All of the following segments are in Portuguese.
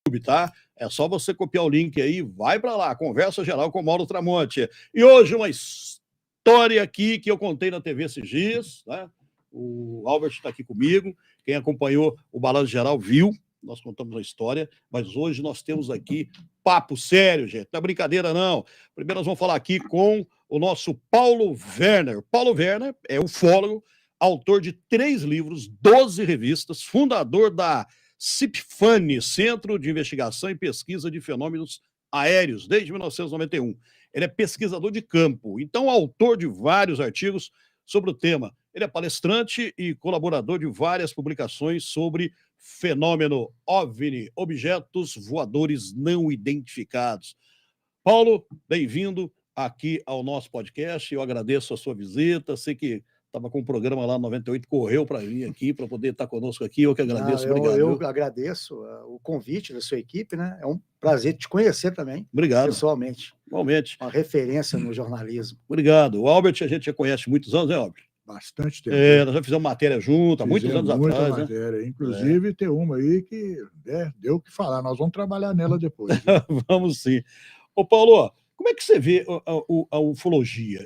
YouTube, tá? É só você copiar o link aí, vai para lá, Conversa Geral com Mauro Tramonte. E hoje uma história aqui que eu contei na TV esses dias, né? O Albert está aqui comigo, quem acompanhou o Balanço Geral viu, nós contamos a história, mas hoje nós temos aqui papo sério, gente, não é brincadeira não. Primeiro nós vamos falar aqui com o nosso Paulo Werner. Paulo Werner é ufólogo, autor de 3 livros, 12 revistas, fundador da CIPFANI, Centro de Investigação e Pesquisa de Fenômenos Aéreos, desde 1991. Ele é pesquisador de campo, então autor de vários artigos sobre o tema. Ele é palestrante e colaborador de várias publicações sobre fenômeno OVNI, objetos voadores não identificados. Paulo, bem-vindo aqui ao nosso podcast. Eu agradeço a sua visita. Sei que estava com um programa lá no 98, correu para vir aqui, para poder estar conosco aqui. Eu que agradeço. Obrigado. Eu agradeço o convite da sua equipe, né? É um prazer te conhecer também. Obrigado. Pessoalmente. Igualmente. Uma referência no jornalismo. Obrigado. O Albert, a gente já conhece muitos anos, né, Albert? Bastante tempo. Nós já fizemos matéria junto, há muitos anos muita atrás. Matéria. Né? Inclusive, tem uma aí que deu o que falar. Nós vamos trabalhar nela depois. Vamos sim. Ô, Paulo, como é que você vê a ufologia?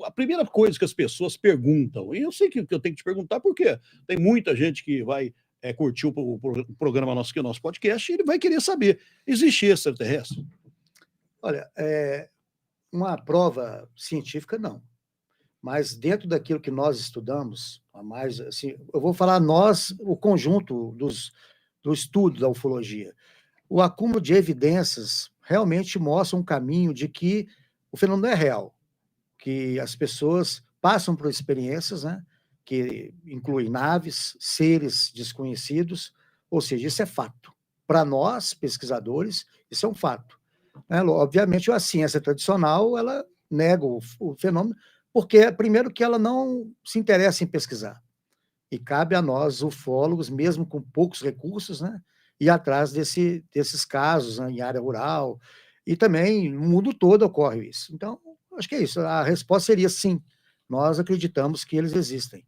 A primeira coisa que as pessoas perguntam, e eu sei que eu tenho que te perguntar porque tem muita gente que vai curtir o programa nosso, que é o nosso podcast, e ele vai querer saber, existe extraterrestre? Olha, uma prova científica, não. Mas dentro daquilo que nós estudamos, a mais, assim, eu vou falar nós, o conjunto do estudo da ufologia. O acúmulo de evidências realmente mostra um caminho de que o fenômeno é real, que as pessoas passam por experiências, né, que incluem naves, seres desconhecidos, ou seja, isso é fato. Para nós, pesquisadores, isso é um fato. Obviamente, a ciência tradicional, ela nega o fenômeno, porque, primeiro, que ela não se interessa em pesquisar. E cabe a nós, ufólogos, mesmo com poucos recursos, né, ir atrás desses casos, né, em área rural. E também no mundo todo ocorre isso. Então, acho que é isso. A resposta seria sim. Nós acreditamos que eles existem.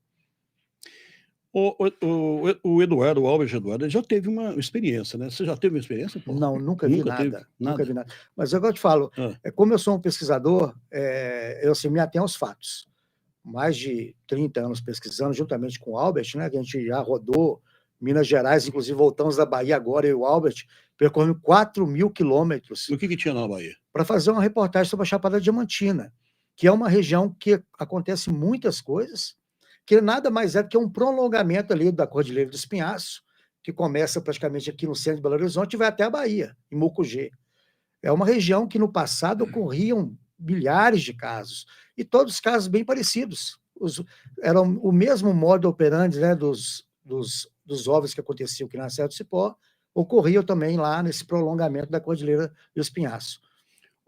O Eduardo, o Albert Eduardo, já teve uma experiência, né? Você já teve uma experiência, Paulo? Não, nunca vi nada. Nunca vi nada. Mas agora eu te falo, como eu sou um pesquisador, eu assim, me atenho aos fatos. Mais de 30 anos pesquisando, juntamente com o Albert, né? Que a gente já rodou Minas Gerais, inclusive voltamos da Bahia agora, eu e o Albert, percorrendo 4.000 quilômetros. O que tinha na Bahia? Para fazer uma reportagem sobre a Chapada Diamantina, que é uma região que acontece muitas coisas, que nada mais é do que um prolongamento ali da Cordilheira do Espinhaço, que começa praticamente aqui no centro de Belo Horizonte e vai até a Bahia, em Mucugê. É uma região que no passado ocorriam milhares de casos, e todos os casos bem parecidos. Eram o mesmo modo operandi, né, dos OVNIs que aconteciam aqui na Serra do Cipó, ocorriam também lá nesse prolongamento da Cordilheira do Espinhaço.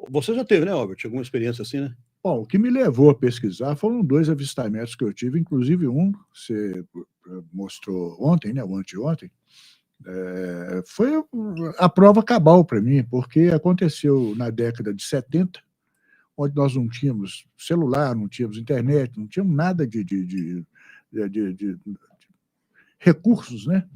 Você já teve, né, Albert, alguma experiência assim, né? Bom, o que me levou a pesquisar foram 2 avistamentos que eu tive, inclusive um, você mostrou ontem, né, ou anteontem, foi a prova cabal para mim, porque aconteceu na década de 70, onde nós não tínhamos celular, não tínhamos internet, não tínhamos nada de recursos, né?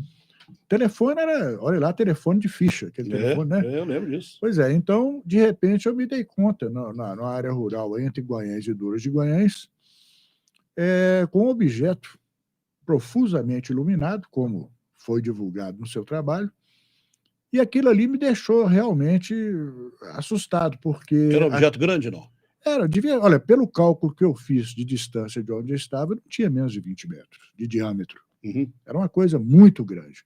Telefone era, olha lá, telefone de ficha, aquele telefone, né? Eu lembro disso. Pois é, então, de repente, eu me dei conta, na área rural, entre Guanhães e Douras de Guanhães, com um objeto profusamente iluminado, como foi divulgado no seu trabalho, e aquilo ali me deixou realmente assustado, porque... Era um objeto grande, não? Olha, pelo cálculo que eu fiz de distância de onde eu estava, não tinha menos de 20 metros de diâmetro. Uhum. Era uma coisa muito grande.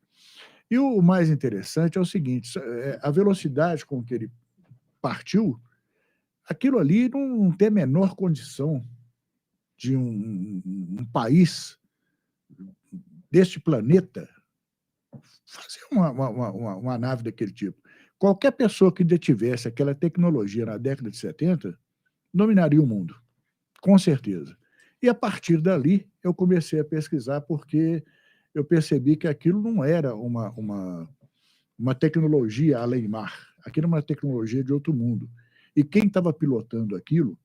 E o mais interessante é o seguinte, a velocidade com que ele partiu, aquilo ali não tem a menor condição de um país deste planeta fazer uma nave daquele tipo. Qualquer pessoa que detivesse aquela tecnologia na década de 70 dominaria o mundo, com certeza. E a partir dali eu comecei a pesquisar, porque eu percebi que aquilo não era uma tecnologia além-mar, aquilo era uma tecnologia de outro mundo. E quem estava pilotando aquilo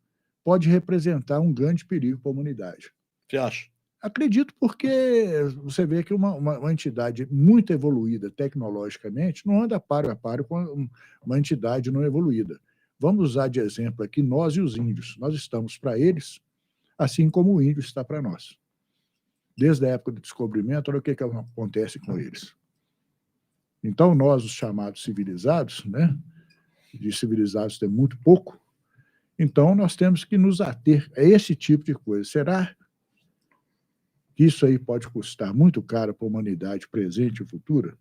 pode representar um grande perigo para a humanidade. Você acha? Acredito porque você vê que uma entidade muito evoluída tecnologicamente não anda paro a paro com uma entidade não evoluída. Vamos usar de exemplo aqui nós e os índios. Nós estamos para eles, assim como o índio está para nós. Desde a época do descobrimento, olha o que acontece com eles. Então, nós, os chamados civilizados, né? De civilizados tem muito pouco, então nós temos que nos ater a esse tipo de coisa. Será que isso aí pode custar muito caro para a humanidade presente e futura?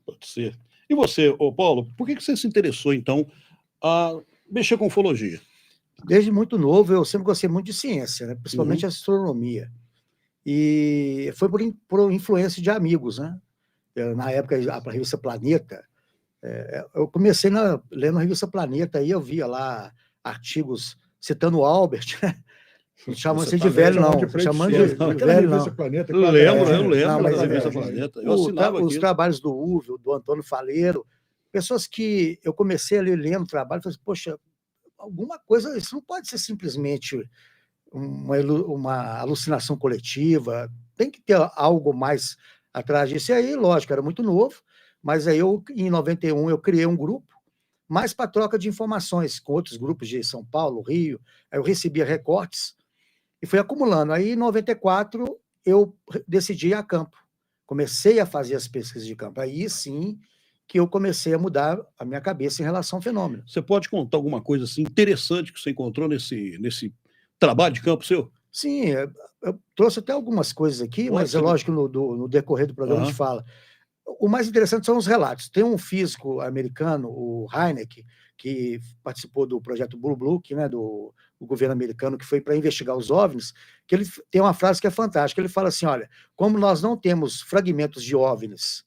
Pode ser. E você, ô Paulo, por que você se interessou, então, a mexer com ufologia? Desde muito novo, eu sempre gostei muito de ciência, né? Principalmente astronomia. E foi por influência de amigos, né? Na época, a revista Planeta, eu comecei lendo a revista Planeta, aí eu via lá artigos citando o Albert, né? Não chamam você de velho, não. Chamando de velho, não. Planeta, eu lembro Não, mas da revista Planeta. Eu os assinava trabalhos do Uwe, do Antônio Faleiro, pessoas que eu comecei a ler lendo o trabalho, falei assim, poxa, alguma coisa, isso não pode ser simplesmente uma alucinação coletiva, tem que ter algo mais atrás disso. E aí, lógico, era muito novo, mas aí em 91 eu criei um grupo, mais para troca de informações com outros grupos de São Paulo, Rio, aí eu recebia recortes e fui acumulando. Aí em 94 eu decidi ir a campo, comecei a fazer as pesquisas de campo, aí sim que eu comecei a mudar a minha cabeça em relação ao fenômeno. Você pode contar alguma coisa assim, interessante que você encontrou nesse trabalho de campo seu? Sim, eu trouxe até algumas coisas aqui, mas é lógico que no decorrer do programa a gente fala. O mais interessante são os relatos. Tem um físico americano, o Hynek, que participou do projeto Blue Book, né, do governo americano, que foi para investigar os OVNIs, que ele tem uma frase que é fantástica. Ele fala assim, olha, como nós não temos fragmentos de OVNIs,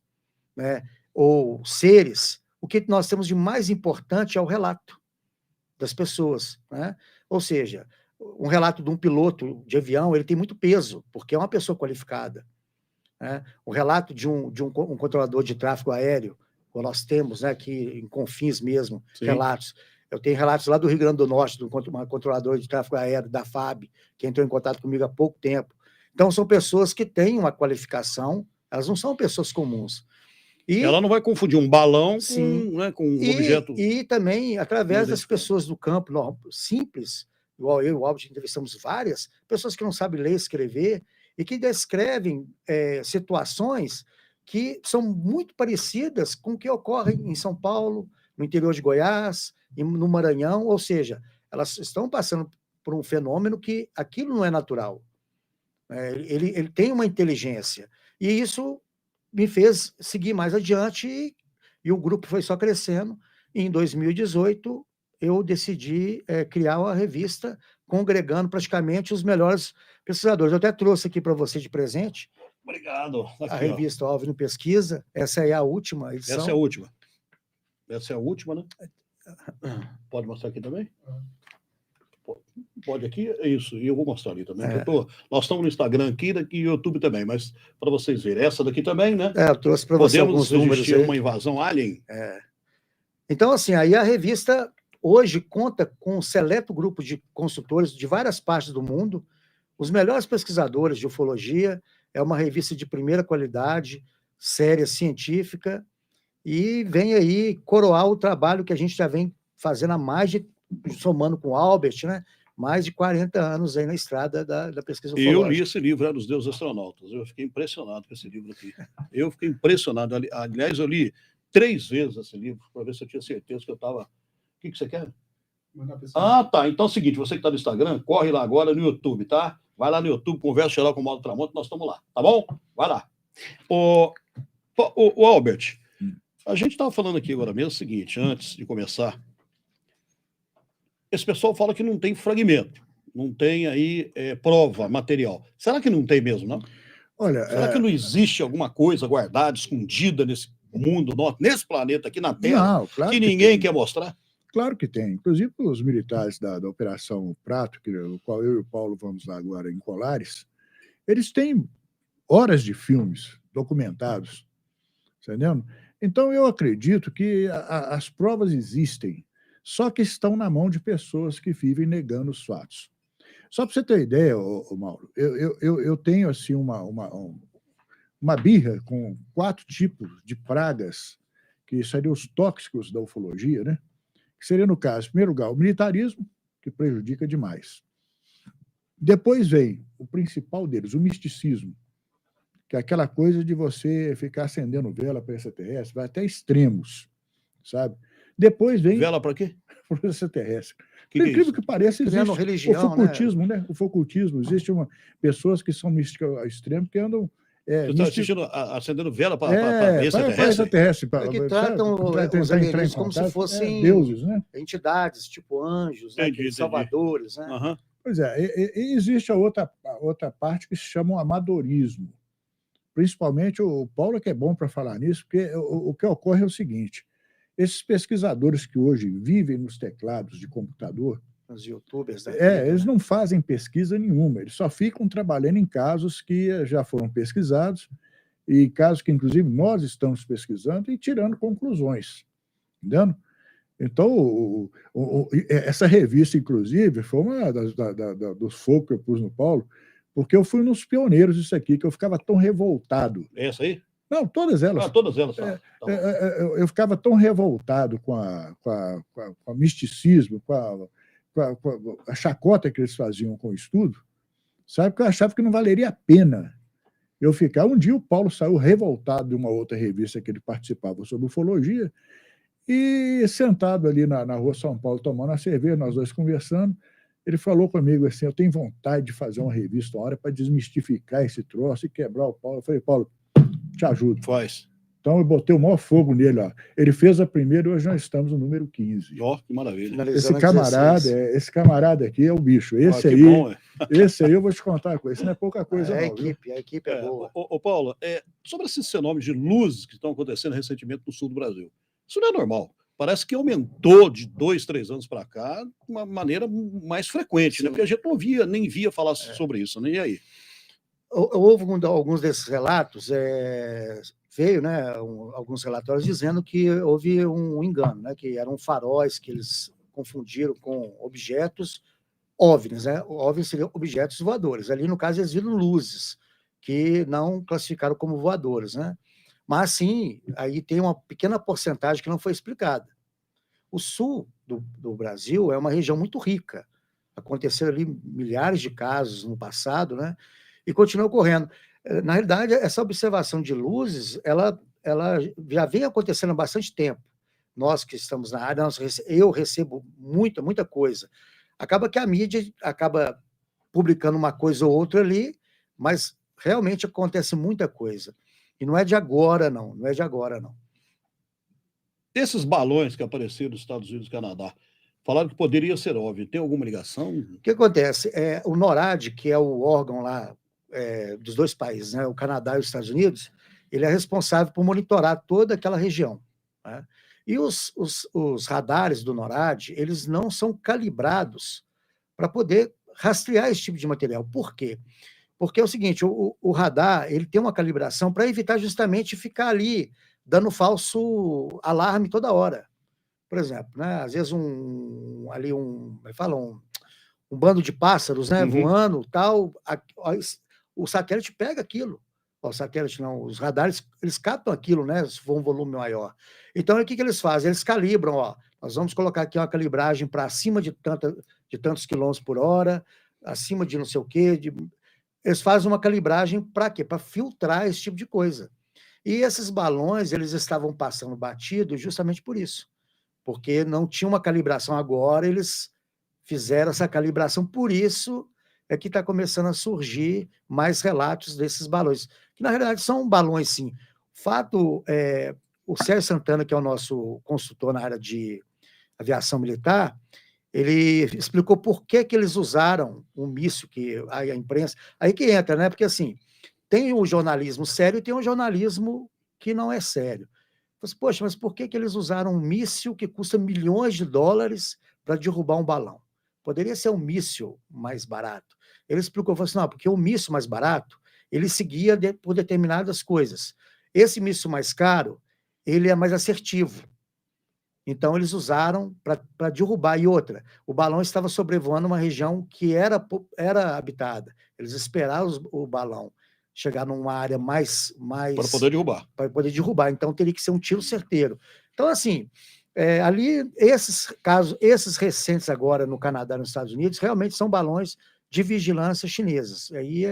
né, ou seres, o que nós temos de mais importante é o relato das pessoas, né? Ou seja, um relato de um piloto de avião, ele tem muito peso, porque é uma pessoa qualificada, né? O relato de um controlador de tráfego aéreo, como nós temos, né, aqui em Confins mesmo, sim, relatos. Eu tenho relatos lá do Rio Grande do Norte, de uma controladora de tráfego aéreo da FAB, que entrou em contato comigo há pouco tempo. Então, são pessoas que têm uma qualificação, elas não são pessoas comuns. E ela não vai confundir um balão com um objeto. E também, através das pessoas do campo simples, igual eu e o Albert entrevistamos várias, pessoas que não sabem ler e escrever, e que descrevem situações que são muito parecidas com o que ocorre em São Paulo, no interior de Goiás, no Maranhão, ou seja, elas estão passando por um fenômeno que aquilo não é natural. Ele tem uma inteligência, e isso me fez seguir mais adiante, e o grupo foi só crescendo. E em 2018, eu decidi criar uma revista congregando praticamente os melhores pesquisadores. Eu até trouxe aqui para você de presente. Obrigado. Aqui, a revista OVNI Pesquisa. Essa é a última edição. Essa é a última. Essa é a última, né? Pode mostrar aqui também? Pode aqui? É isso. E eu vou mostrar ali também. Nós estamos no Instagram aqui e no YouTube também, mas para vocês verem. Essa daqui também, né? Eu trouxe para você alguns números. Podemos uma invasão alien? Então, assim, aí a revista hoje conta com um seleto grupo de consultores de várias partes do mundo, os melhores pesquisadores de ufologia. É uma revista de primeira qualidade, séria, científica, e vem aí coroar o trabalho que a gente já vem fazendo há mais de, somando com o Albert, né? Mais de 40 anos aí na estrada da pesquisa ufológica. Eu li esse livro, Era dos Deuses Astronautas. Eu fiquei impressionado com esse livro aqui. Eu fiquei impressionado. Aliás, eu li 3 vezes esse livro, para ver se eu tinha certeza que eu estava... O que você quer? Tá. Então é o seguinte, você que está no Instagram, corre lá agora no YouTube, tá? Vai lá no YouTube, Conversa Geral com o Mauro Tramonte, nós estamos lá, tá bom? Vai lá. O Albert, a gente estava falando aqui agora mesmo o seguinte, antes de começar, esse pessoal fala que não tem fragmento, não tem aí prova material. Será que não tem mesmo, não? Olha, será que não existe alguma coisa guardada, escondida nesse mundo nosso, nesse planeta aqui na Terra, claro que ninguém quer mostrar? Claro que tem. Inclusive, os militares da Operação Prato, o qual eu e o Paulo vamos lá agora em Colares, eles têm horas de filmes documentados, entendendo? Então, eu acredito que as provas existem, só que estão na mão de pessoas que vivem negando os fatos. Só para você ter ideia, Mauro, eu tenho assim, uma birra com 4 tipos de pragas, que seriam os tóxicos da ufologia, né? Que seria, no caso, em primeiro lugar, o militarismo, que prejudica demais. Depois vem o principal deles, o misticismo, que é aquela coisa de você ficar acendendo vela para extraterrestre, vai até extremos, sabe? Depois vem... Vela para quê? Para o extraterrestre. Que Por é incrível isso? que pareça, Criando existe religião, o ocultismo, né? O ocultismo. Existem pessoas que são místicas ao extremo, que andam... Você está assistindo, acendendo vela para para extraterrestre? extraterrestre. É que tratam os alienígenas como se fossem deuses, né? entidades, tipo anjos, né? Entendi. Salvadores, né? Aham. Pois é, e existe a outra parte que se chama o amadorismo. Principalmente o Paulo é que é bom para falar nisso, porque o que ocorre é o seguinte: esses pesquisadores que hoje vivem nos teclados de computador, Os youtubers da eles não fazem pesquisa nenhuma, eles só ficam trabalhando em casos que já foram pesquisados, e casos que, inclusive, nós estamos pesquisando e tirando conclusões, entendeu? Então, essa revista, inclusive, foi uma dos focos que eu pus no Paulo, porque eu fui nos pioneiros disso aqui, que eu ficava tão revoltado. Essa aí? Não, todas elas. Todas elas. Tá. Eu ficava tão revoltado com o misticismo, com a chacota que eles faziam com o estudo, sabe? Porque eu achava que não valeria a pena eu ficar. Um dia o Paulo saiu revoltado de uma outra revista que ele participava sobre ufologia, e sentado ali na rua São Paulo, tomando a cerveja, nós dois conversando, ele falou comigo assim: eu tenho vontade de fazer uma revista uma hora para desmistificar esse troço e quebrar o Paulo. Eu falei: Paulo, te ajudo. Faz. Então eu botei o maior fogo nele. Ó. Ele fez a primeira e hoje nós estamos no número 15. Ó, que maravilha. Esse camarada aqui é o bicho. Esse aí, bom, esse aí eu vou te contar uma coisa. Isso não é pouca coisa, não. A equipe é boa. Paulo, sobre esses fenômenos de luzes que estão acontecendo recentemente no sul do Brasil, isso não é normal. Parece que aumentou de 2, 3 anos para cá de uma maneira mais frequente, né? Porque a gente não nem via falar sobre isso, né? E aí? Houve alguns desses relatos, veio, né, alguns relatórios dizendo que houve um engano, né, que eram faróis que eles confundiram com objetos OVNIs, né? OVNIs seriam objetos voadores. Ali, no caso, eles viram luzes que não classificaram como voadores, né? Mas, sim, aí tem uma pequena porcentagem que não foi explicada. O sul do Brasil é uma região muito rica. Aconteceram ali milhares de casos no passado, né? E continua ocorrendo. Na realidade, essa observação de luzes, ela já vem acontecendo há bastante tempo. Nós que estamos na área, eu recebo muita coisa. Acaba que a mídia acaba publicando uma coisa ou outra ali, mas realmente acontece muita coisa. E não é de agora, não. Não é de agora, não. Esses balões que apareceram nos Estados Unidos e Canadá, falaram que poderia ser OVNI. Tem alguma ligação? O que acontece? O NORAD, que é o órgão lá dos dois países, né, o Canadá e os Estados Unidos, ele é responsável por monitorar toda aquela região, né? E os radares do NORAD, eles não são calibrados para poder rastrear esse tipo de material. Por quê? Porque é o seguinte, o radar ele tem uma calibração para evitar justamente ficar ali dando falso alarme toda hora. Por exemplo, né, às vezes um bando de pássaros, né, voando, tal, o satélite pega aquilo. O satélite não, os radares, eles captam aquilo, né, se for um volume maior. Então, o que eles fazem? Eles calibram, nós vamos colocar aqui uma calibragem para acima de tantos quilômetros por hora, acima de não sei o quê, eles fazem uma calibragem para quê? Para filtrar esse tipo de coisa. E esses balões, eles estavam passando batido justamente por isso, porque não tinha uma calibração agora, eles fizeram essa calibração, por isso é que está começando a surgir mais relatos desses balões, que na realidade são balões, sim. O fato, o Sérgio Santana, que é o nosso consultor na área de aviação militar, ele explicou por que eles usaram um míssil, que a imprensa... Aí que entra, né? Porque, assim, tem o jornalismo sério e tem o jornalismo que não é sério. Assim, poxa, mas por que eles usaram um míssil que custa milhões de dólares para derrubar um balão? Poderia ser um míssil mais barato. Ele explicou, falou assim, não, porque o míssil mais barato, ele seguia por determinadas coisas. Esse míssil mais caro, ele é mais assertivo. Então, eles usaram para derrubar. E outra, o balão estava sobrevoando uma região que era habitada. Eles esperaram o balão chegar numa área mais para poder derrubar. Para poder derrubar. Então, teria que ser um tiro certeiro. Então, assim, ali, esses casos, esses recentes agora no Canadá e nos Estados Unidos, realmente são balões de vigilância chinesas. Aí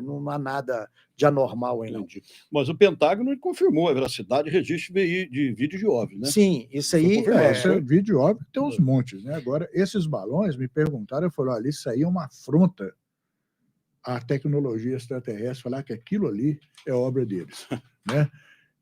não há nada de anormal aí, não. Entendi. Mas o Pentágono confirmou a veracidade de registro de vídeo de OVNI, né? Sim, isso aí... Vídeo de OVNI tem uns montes, né? Agora, esses balões me perguntaram, eu falei, olha, isso aí é uma afronta à tecnologia extraterrestre, falar que aquilo ali é obra deles, né?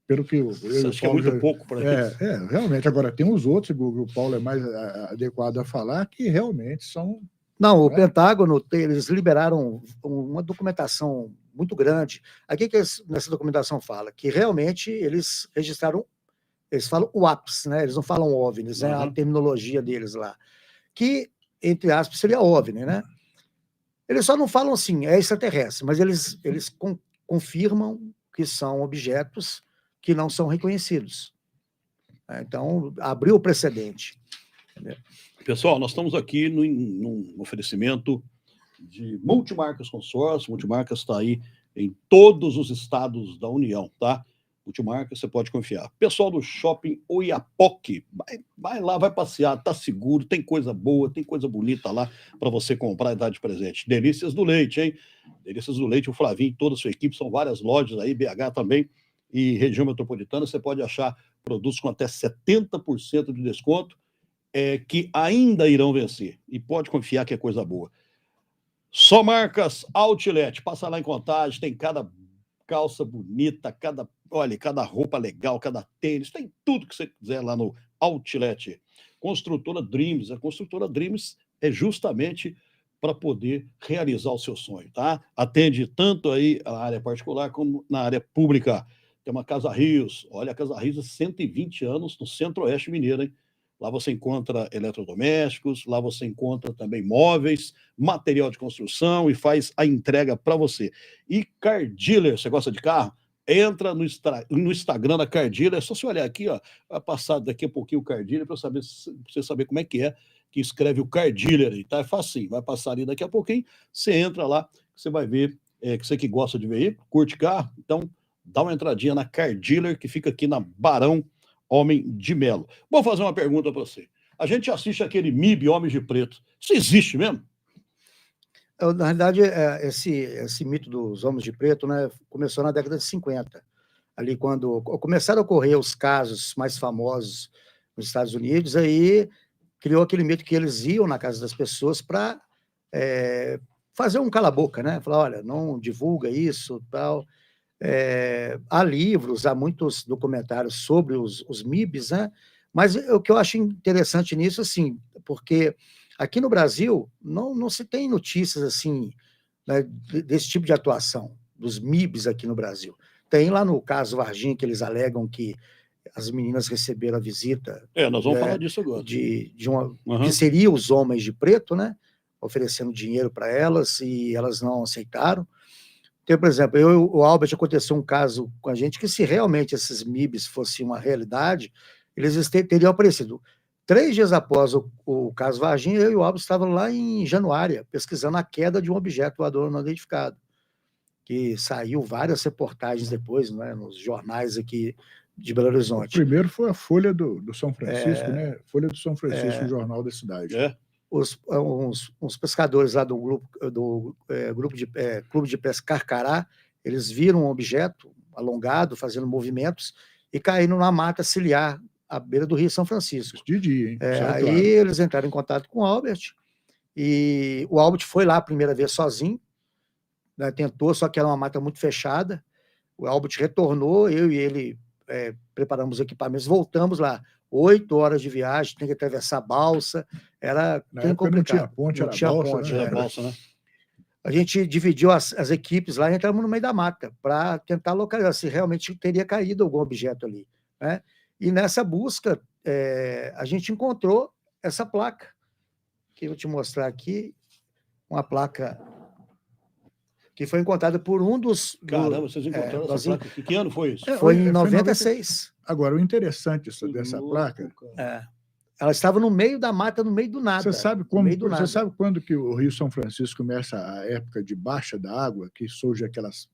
Pelo que Você acha que é muito pouco para isso? Realmente. Agora, tem os outros, o Paulo é mais adequado a falar, que realmente são... Não, o Pentágono, eles liberaram uma documentação muito grande. Aqui que nessa documentação fala que realmente eles registraram, eles falam UAPs, né? Eles não falam OVNIs, é a terminologia deles lá, que, entre aspas, seria OVNI, né? Eles só não falam assim, é extraterrestre, mas eles confirmam que são objetos que não são reconhecidos. Então, abriu o precedente. Entendeu? Pessoal, nós estamos aqui num oferecimento de Multimarcas Consórcio. Multimarcas está aí em todos os estados da União, tá? Multimarcas, você pode confiar. Pessoal do Shopping Oiapoque, vai lá, vai passear, tá seguro, tem coisa boa, tem coisa bonita lá para você comprar e dar de presente. Delícias do Leite, hein? Delícias do Leite, o Flavinho e toda a sua equipe, são várias lojas aí, BH também, e região metropolitana, você pode achar produtos com até 70% de desconto, que ainda irão vencer. E pode confiar que é coisa boa. Só Marcas Outlet. Passa lá em Contagem, tem cada calça bonita, cada roupa legal, cada tênis, tem tudo que você quiser lá no Outlet. Construtora Dreams. A Construtora Dreams é justamente para poder realizar o seu sonho, tá? Atende tanto aí a área particular como na área pública. Tem uma Casa Rios. Olha, a Casa Rios há 120 anos no Centro-Oeste Mineiro, hein? Lá você encontra eletrodomésticos, lá você encontra também móveis, material de construção e faz a entrega para você. E Car Dealer, você gosta de carro? Entra no Instagram da Car Dealer, é só você olhar aqui, ó, vai passar daqui a pouquinho o Car Dealer para você saber como é que escreve o Car Dealer aí, tá? É facinho, vai passar ali daqui a pouquinho, você entra lá, você vai ver, que você que gosta de veículo, curte carro, então dá uma entradinha na Car Dealer, que fica aqui na Barão Homem de Melo. Vou fazer uma pergunta para você. A gente assiste aquele MIB Homens de Preto. Isso existe mesmo? Na realidade, esse mito dos Homens de Preto, né, começou na década de 50. Ali, quando começaram a ocorrer os casos mais famosos nos Estados Unidos, aí criou aquele mito que eles iam na casa das pessoas para fazer um cala-boca, né? Falar, olha, não divulga isso, tal. Há livros, há muitos documentários sobre os MIBs, né? Mas o que eu acho interessante nisso, assim, porque aqui no Brasil não se tem notícias assim, né, desse tipo de atuação, dos MIBs aqui no Brasil. Tem lá no caso Varginha, que eles alegam que as meninas receberam a visita... Nós vamos falar disso agora. Que seria os Homens de Preto, né? Oferecendo dinheiro para elas, e elas não aceitaram. Então, por exemplo, o Albert, aconteceu um caso com a gente que, se realmente esses MIBs fossem uma realidade, eles teriam aparecido. 3 dias após o caso Varginha, eu e o Albert estavam lá em Januária, pesquisando a queda de um objeto voador não identificado, que saiu várias reportagens depois, né, nos jornais aqui de Belo Horizonte. O primeiro foi a Folha do São Francisco, né? Folha do São Francisco, o jornal da cidade. Uns pescadores lá do Clube de Pesca Carcará, eles viram um objeto alongado, fazendo movimentos, e caíram na mata ciliar, à beira do Rio São Francisco. De dia, hein? Aí eles entraram em contato com o Albert, e o Albert foi lá a primeira vez sozinho, né, tentou, só que era uma mata muito fechada. O Albert retornou, eu e ele preparamos equipamentos, voltamos lá. 8 horas de viagem, tem que atravessar a balsa, era bem complicado. Não tinha ponte, era balsa, né? A gente dividiu as equipes lá e entramos no meio da mata para tentar localizar se realmente teria caído algum objeto ali, né? E nessa busca, a gente encontrou essa placa, que eu vou te mostrar aqui, uma placa que foi encontrada por um dos... Caramba, vocês encontraram essa placa? Que ano foi isso? Foi em 96. Agora, o interessante dessa placa Ela estava no meio da mata, no meio do nada. Você sabe quando que o Rio São Francisco começa a época de baixa da água, que surgem aquelas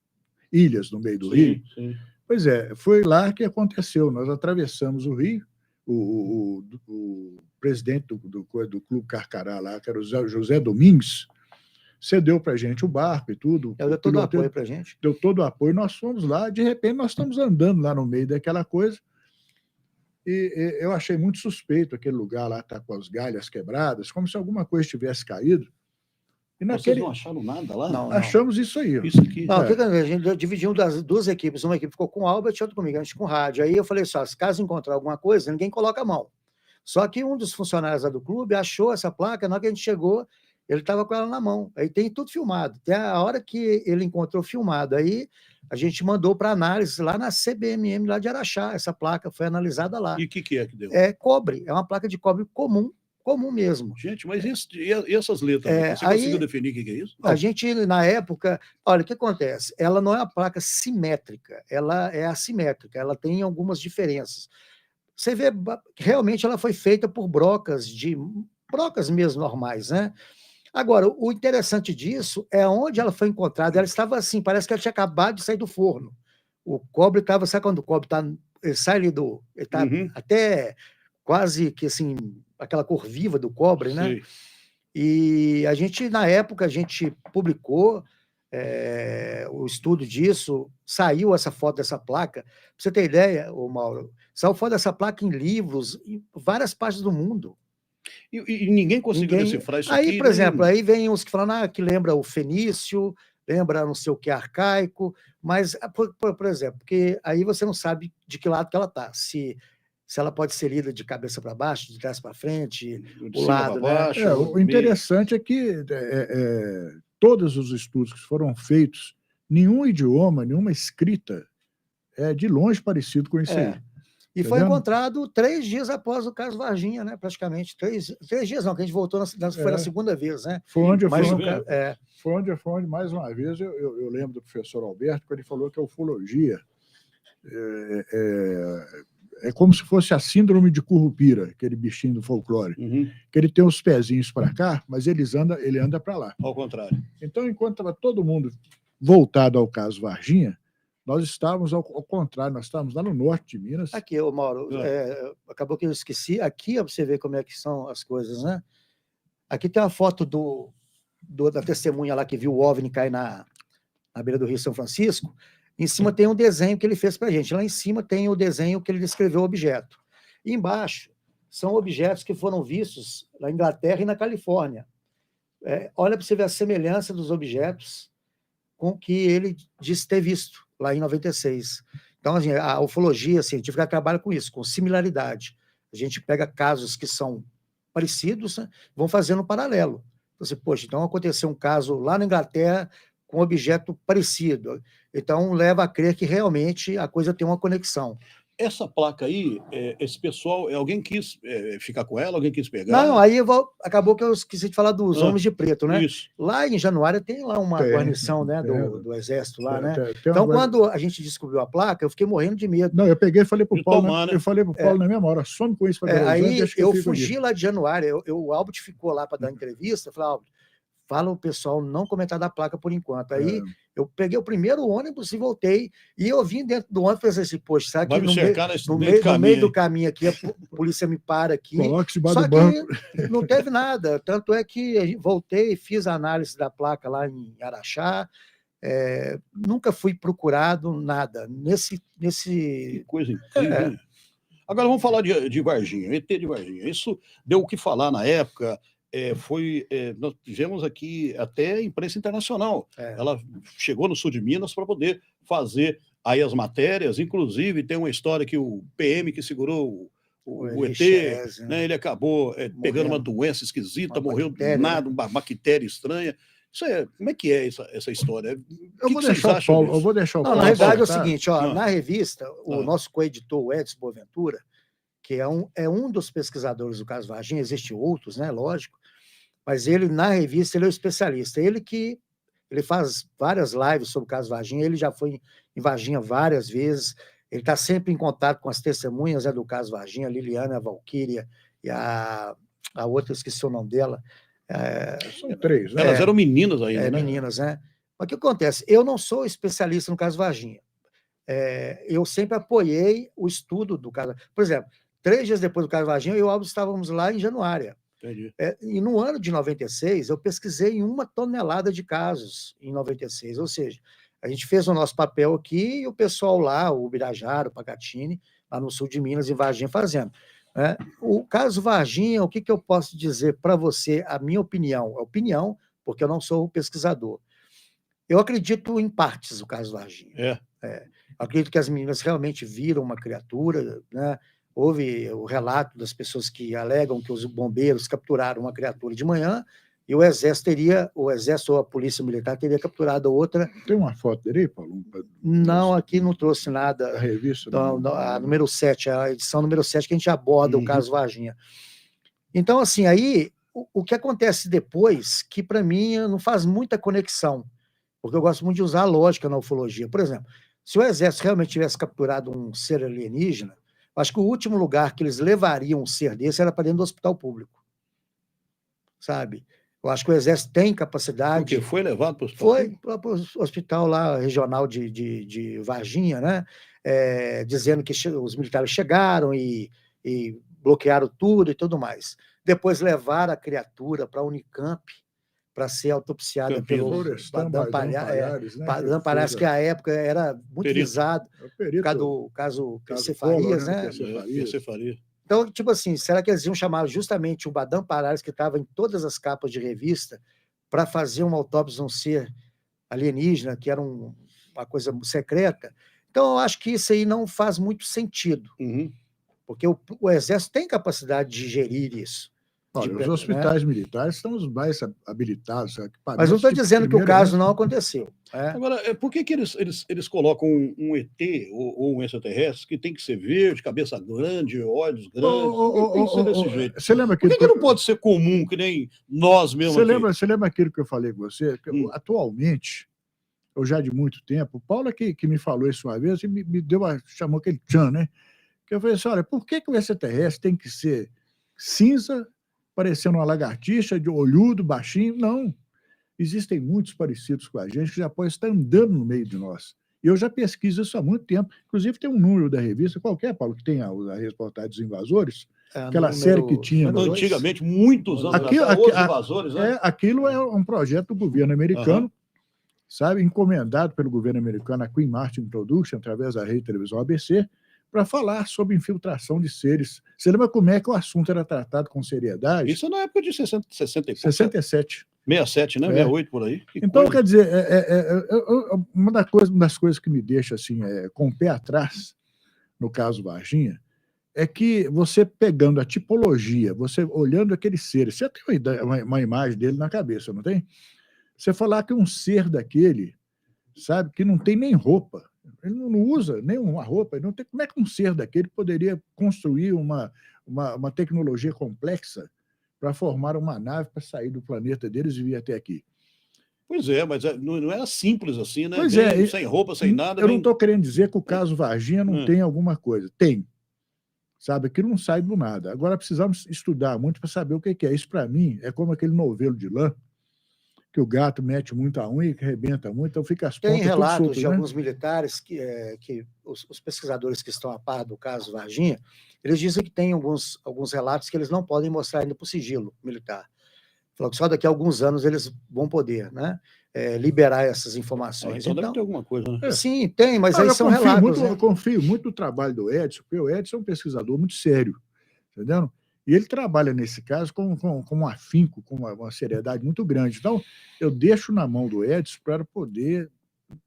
ilhas no meio do rio? Sim. Pois é, foi lá que aconteceu. Nós atravessamos o rio, o presidente do Clube Carcará lá, que era o José Domingues, cedeu para a gente o barco e tudo. Ela deu todo o apoio para a gente. Deu todo o apoio. Nós fomos lá, de repente nós estamos andando lá no meio daquela coisa, e eu achei muito suspeito aquele lugar lá, tá com as galhas quebradas, como se alguma coisa tivesse caído. E Vocês não acharam nada lá? Não. Achamos isso aí. Isso aqui. Não, a gente dividiu das duas equipes. Uma equipe ficou com o Albert e outra comigo, a gente com o rádio. Aí eu falei só, se caso encontrar alguma coisa, ninguém coloca a mão. Só que um dos funcionários lá do clube achou essa placa, na hora que a gente chegou, ele estava com ela na mão. Aí tem tudo filmado. Tem a hora que ele encontrou filmado. Aí a gente mandou para análise lá na CBMM, lá de Araxá. Essa placa foi analisada lá. E o que é que deu? É cobre. É uma placa de cobre comum mesmo. Gente, mas e essas letras? Você conseguiu definir o que é isso? A gente, na época... Olha, o que acontece? Ela não é uma placa simétrica. Ela é assimétrica. Ela tem algumas diferenças. Você vê, realmente ela foi feita por brocas mesmo normais, né? Agora, o interessante disso é onde ela foi encontrada. Ela estava assim, parece que ela tinha acabado de sair do forno. O cobre estava, sabe quando o cobre ele sai ali ele está até quase que assim, aquela cor viva do cobre, né? Sim. E a gente, na época, a gente publicou o estudo disso, saiu essa foto dessa placa. Para você ter ideia, Mauro, saiu foto dessa placa em livros, em várias partes do mundo. E ninguém conseguiu decifrar isso aí, aqui? Por exemplo, aí vem uns que falam que lembra o fenício, lembra não sei o que arcaico, mas, por exemplo, porque aí você não sabe de que lado que ela está, se ela pode ser lida de cabeça para baixo, de trás para frente, de lado, né? Baixo, o interessante é que todos os estudos que foram feitos, nenhum idioma, nenhuma escrita é de longe parecido com isso aí. E foi encontrado 3 dias após o caso Varginha, né? Praticamente. 3 dias não, que a gente voltou, foi na segunda vez, né? Foi onde, mais uma vez, eu lembro do professor Alberto, quando ele falou que a ufologia é como se fosse a síndrome de Currupira, aquele bichinho do folclore, que ele tem os pezinhos para cá, mas ele anda para lá. Ao contrário. Então, enquanto estava todo mundo voltado ao caso Varginha, nós estávamos ao contrário, nós estávamos lá no norte de Minas. Aqui, Mauro, acabou que eu esqueci. Aqui, para você ver como é que são as coisas, né? Aqui tem uma foto da testemunha lá que viu o OVNI cair na beira do Rio São Francisco. Em cima tem um desenho que ele fez para a gente. Lá em cima tem o desenho que ele descreveu o objeto. E embaixo são objetos que foram vistos na Inglaterra e na Califórnia. Olha para você ver a semelhança dos objetos com o que ele disse ter visto lá em 96. Então, assim, a ufologia científica trabalha com isso, com similaridade. A gente pega casos que são parecidos, né, vão fazendo um paralelo. Então, assim, poxa, então aconteceu um caso lá na Inglaterra com um objeto parecido. Então, leva a crer que realmente a coisa tem uma conexão. Essa placa aí, esse pessoal, alguém quis ficar com ela? Alguém quis pegar? Não, aí acabou que eu esqueci de falar dos Homens de Preto, né? Isso. Lá em Januário tem lá uma guarnição, né, do Exército lá, né? Então, quando a gente descobriu a placa, eu fiquei morrendo de medo. Não, eu peguei e falei pro Paulo, eu falei pro Paulo na mesma hora, some com isso. Aí eu fugi lá de Januário, o Albert ficou lá para dar entrevista, eu falei, Albert, fala o pessoal não comentar da placa por enquanto. Aí eu peguei o primeiro ônibus e voltei, e eu vim dentro do ônibus e pensei assim, poxa, será que no meio do caminho aqui, a polícia me para aqui, só que não teve nada, tanto é que voltei, fiz a análise da placa lá em Araxá, nunca fui procurado, nada, Que coisa incrível. Agora vamos falar de Varginha, ET de Varginha. Isso deu o que falar na época. Nós tivemos aqui até a imprensa internacional. Ela chegou no sul de Minas para poder fazer aí as matérias. Inclusive, tem uma história que o PM que segurou o ET, né, ele acabou pegando uma doença esquisita, morreu do nada, uma bactéria estranha. Como é que é essa história? Eu vou deixar o Paulo. Na verdade é o seguinte, na revista, o nosso coeditor, o Edson Boaventura, que é um dos pesquisadores do caso Varginha, existem outros, né, lógico, mas ele, na revista, ele é o especialista. Ele faz várias lives sobre o caso Varginha, ele já foi em Varginha várias vezes, ele está sempre em contato com as testemunhas do caso Varginha, a Liliana, a Valquíria e a outra, esqueci o nome dela. São 3, né? Elas eram meninas ainda, né? Meninas, né? Mas o que acontece? Eu não sou especialista no caso Varginha. Eu sempre apoiei o estudo do caso. Por exemplo, 3 dias depois do caso Varginha, eu e o Alves estávamos lá em Januária. Entendi. E no ano de 96, eu pesquisei em 1 tonelada de casos em 96, ou seja, a gente fez o nosso papel aqui e o pessoal lá, o Birajara, o Pacatini, lá no sul de Minas, em Varginha, fazendo. O caso Varginha, o que eu posso dizer para você, a minha opinião, porque eu não sou pesquisador. Eu acredito em partes o caso Varginha. Eu acredito que as meninas realmente viram uma criatura, né? Houve o relato das pessoas que alegam que os bombeiros capturaram uma criatura de manhã e o Exército ou a Polícia Militar teria capturado outra. Tem uma foto dele aí, Paulo? Não, aqui não trouxe nada. A revista? A número 7, a edição número 7, que a gente aborda o caso Varginha. Então, assim, aí, o que acontece depois, que para mim não faz muita conexão, porque eu gosto muito de usar a lógica na ufologia. Por exemplo, se o Exército realmente tivesse capturado um ser alienígena, acho que o último lugar que eles levariam um ser desse era para dentro do hospital público. Sabe? Eu acho que o Exército tem capacidade... Porque foi levado para o hospital? Foi para o hospital lá, regional de Varginha, né? Dizendo que os militares chegaram e bloquearam tudo e tudo mais. Depois levaram a criatura para a Unicamp, para ser autopsiada pelo Badam Palhares, que à época era muito visado, por causa do caso Percefarias, né? Percefaria. Então, tipo assim, será que eles iam chamar justamente o Badam Palhares, que estava em todas as capas de revista, para fazer uma autópsia de um ser alienígena, que era uma coisa secreta? Então, eu acho que isso aí não faz muito sentido, porque o Exército tem capacidade de gerir isso. Olha, os hospitais militares são os mais habilitados. Mas não estou dizendo que o caso não aconteceu. Agora, por que eles colocam um ET ou um extraterrestre que tem que ser verde, cabeça grande, olhos grandes? Tem que ser desse jeito. Você lembra por que não pode ser comum, que nem nós mesmos Você lembra aquilo que eu falei com você? Atualmente, eu já de muito tempo, o Paulo que me falou isso uma vez e me chamou aquele tchan, né? Que eu falei assim, olha, por que o extraterrestre tem que ser cinza, parecendo uma lagartixa, de olhudo, baixinho? Não. Existem muitos parecidos com a gente que já podem estar andando no meio de nós. E eu já pesquiso isso há muito tempo. Inclusive, tem um número da revista, qualquer, Paulo, que tem a reportagem dos invasores, aquela série que tinha... Antigamente, muitos anos atrás, os invasores, né? Aquilo é um projeto do governo americano, sabe, encomendado pelo governo americano, a Queen Martin Production, através da rede televisão ABC, para falar sobre infiltração de seres. Você lembra como é que o assunto era tratado com seriedade? Isso é na época de 67. 67, né? 68, por aí. Então, quer dizer, uma das coisas que me deixa assim, com o pé atrás, no caso Varginha, é que você pegando a tipologia, você olhando aquele ser, você tem uma imagem dele na cabeça, não tem? Você falar que um ser daquele, sabe, que não tem nem roupa, ele não usa nenhuma roupa, não tem, como é que um ser daquele poderia construir uma tecnologia complexa para formar uma nave para sair do planeta deles e vir até aqui? Pois é, mas não era simples assim, né? Pois sem roupa, sem nada. Eu não estou querendo dizer que o caso Varginha não tem alguma coisa. Tem. Sabe, aquilo não sai do nada. Agora precisamos estudar muito para saber o que é. Isso, para mim, é como aquele novelo de lã, que o gato mete muito a unha e que arrebenta muito, então fica as pontas Tem relatos soltas, de né? alguns militares que os pesquisadores que estão a par do caso Varginha, eles dizem que tem alguns relatos que eles não podem mostrar ainda por sigilo militar. Falou que só daqui a alguns anos eles vão poder, né, liberar essas informações. Então deve ter alguma coisa, né? Sim, tem, mas aí são relatos. Eu confio muito no trabalho do Edson, porque o Edson é um pesquisador muito sério, entendeu? E ele trabalha, nesse caso, com um afinco, com uma seriedade muito grande. Então, eu deixo na mão do Edson para poder,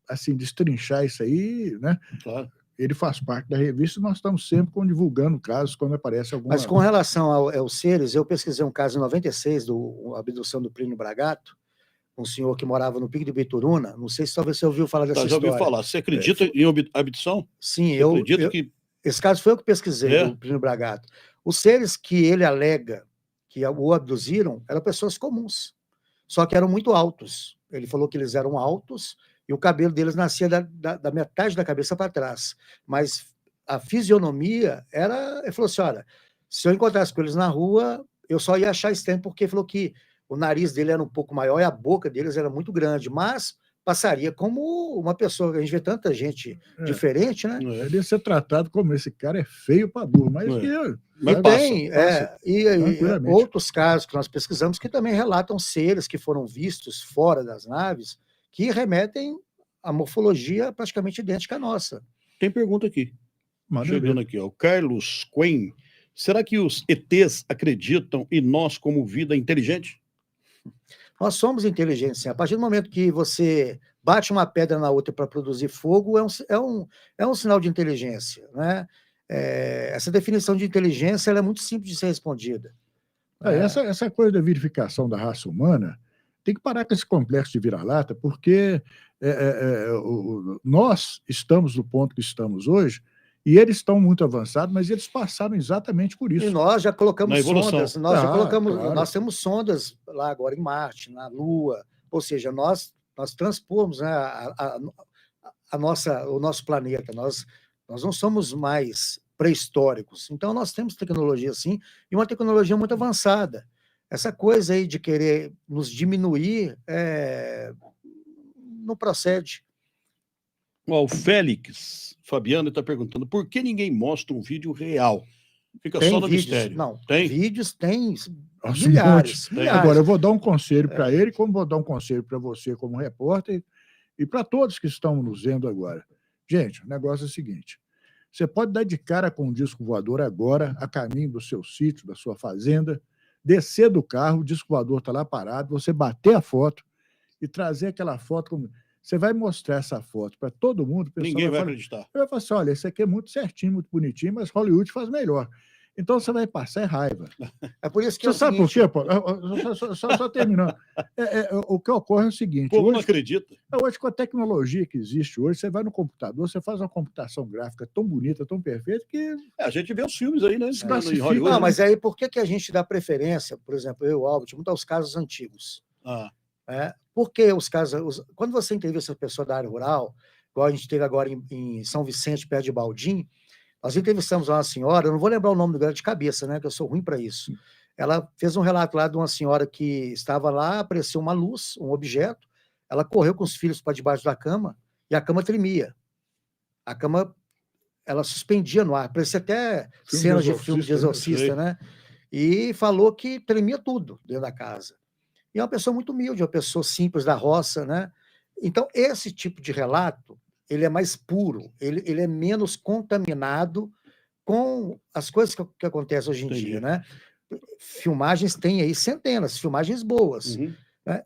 assim, destrinchar isso aí, né? Claro. Ele faz parte da revista e nós estamos sempre divulgando casos quando aparece alguma... Mas com relação aos seres, eu pesquisei um caso em 96, da abdução do Plínio Bragato, um senhor que morava no Pico de Bituruna. Não sei se talvez você ouviu falar dessa história. Já ouvi falar. Você acredita em abdução? Sim, Esse caso foi eu que pesquisei, do Plínio Bragato. Os seres que ele alega que o abduziram eram pessoas comuns, só que eram muito altos. Ele falou que eles eram altos e o cabelo deles nascia da metade da cabeça para trás. Mas a fisionomia era... Ele falou assim, olha, Se eu encontrasse com eles na rua, eu só ia achar estranho, porque falou que o nariz dele era um pouco maior e a boca deles era muito grande, mas passaria como uma pessoa, a gente vê tanta gente diferente, né? Ele ia ser tratado como esse cara é feio para burro, mas Mas também, passa. E outros casos que nós pesquisamos que também relatam seres que foram vistos fora das naves, que remetem a morfologia praticamente idêntica à nossa. Tem pergunta aqui. Chegando aqui, ó. O Carlos Quen. Será que os ETs acreditam em nós como vida inteligente? Nós somos inteligentes, sim. A partir do momento que você bate uma pedra na outra para produzir fogo, é um sinal de inteligência, né? Essa definição de inteligência ela é muito simples de ser respondida. Essa coisa da verificação da raça humana tem que parar com esse complexo de vira-lata, porque nós estamos no ponto que estamos hoje, e eles estão muito avançados, mas eles passaram exatamente por isso. E nós já colocamos sondas, claro. Nós temos sondas lá agora em Marte, na Lua, ou seja, nós transpomos, né, o nosso planeta, nós não somos mais pré-históricos, então nós temos tecnologia sim, e uma tecnologia muito avançada. Essa coisa aí de querer nos diminuir não procede. O Félix Fabiano está perguntando por que ninguém mostra um vídeo real? Fica só no mistério. Não, tem? Vídeos tem milhares. Agora, eu vou dar um conselho para ele, como vou dar um conselho para você como repórter e para todos que estão nos vendo agora. Gente, o negócio é o seguinte, você pode dar de cara com um disco voador agora, a caminho do seu sítio, da sua fazenda, descer do carro, o disco voador está lá parado, você bater a foto e trazer aquela foto como... Você vai mostrar essa foto para todo mundo. Ninguém vai acreditar. Vai falar assim, olha, isso aqui é muito certinho, muito bonitinho, mas Hollywood faz melhor. Então você vai passar raiva. É por isso que você sabe por quê, Paulo? Só terminando. O que ocorre é o seguinte... O povo não acredita. Hoje, com a tecnologia que existe hoje, você vai no computador, você faz uma computação gráfica tão bonita, tão perfeita, que... A gente vê os filmes aí, né? Em Hollywood, não, mas aí por que a gente dá preferência, por exemplo, eu, Albert, muito aos casos antigos? Porque os casos... Quando você entrevista a pessoa da área rural, igual a gente teve agora em São Vicente, perto de Baldim, nós entrevistamos uma senhora, eu não vou lembrar o nome dela de cabeça, né, que eu sou ruim para isso. Ela fez um relato lá de uma senhora que estava lá, apareceu uma luz, um objeto, ela correu com os filhos para debaixo da cama e a cama tremia. A cama, ela suspendia no ar, parecia até cenas de filme de exorcista, né? E falou que tremia tudo dentro da casa. E é uma pessoa muito humilde, uma pessoa simples da roça, né? Então, esse tipo de relato, ele é mais puro, ele é menos contaminado com as coisas que acontecem hoje em dia, né? Filmagens tem aí centenas, filmagens boas. Né?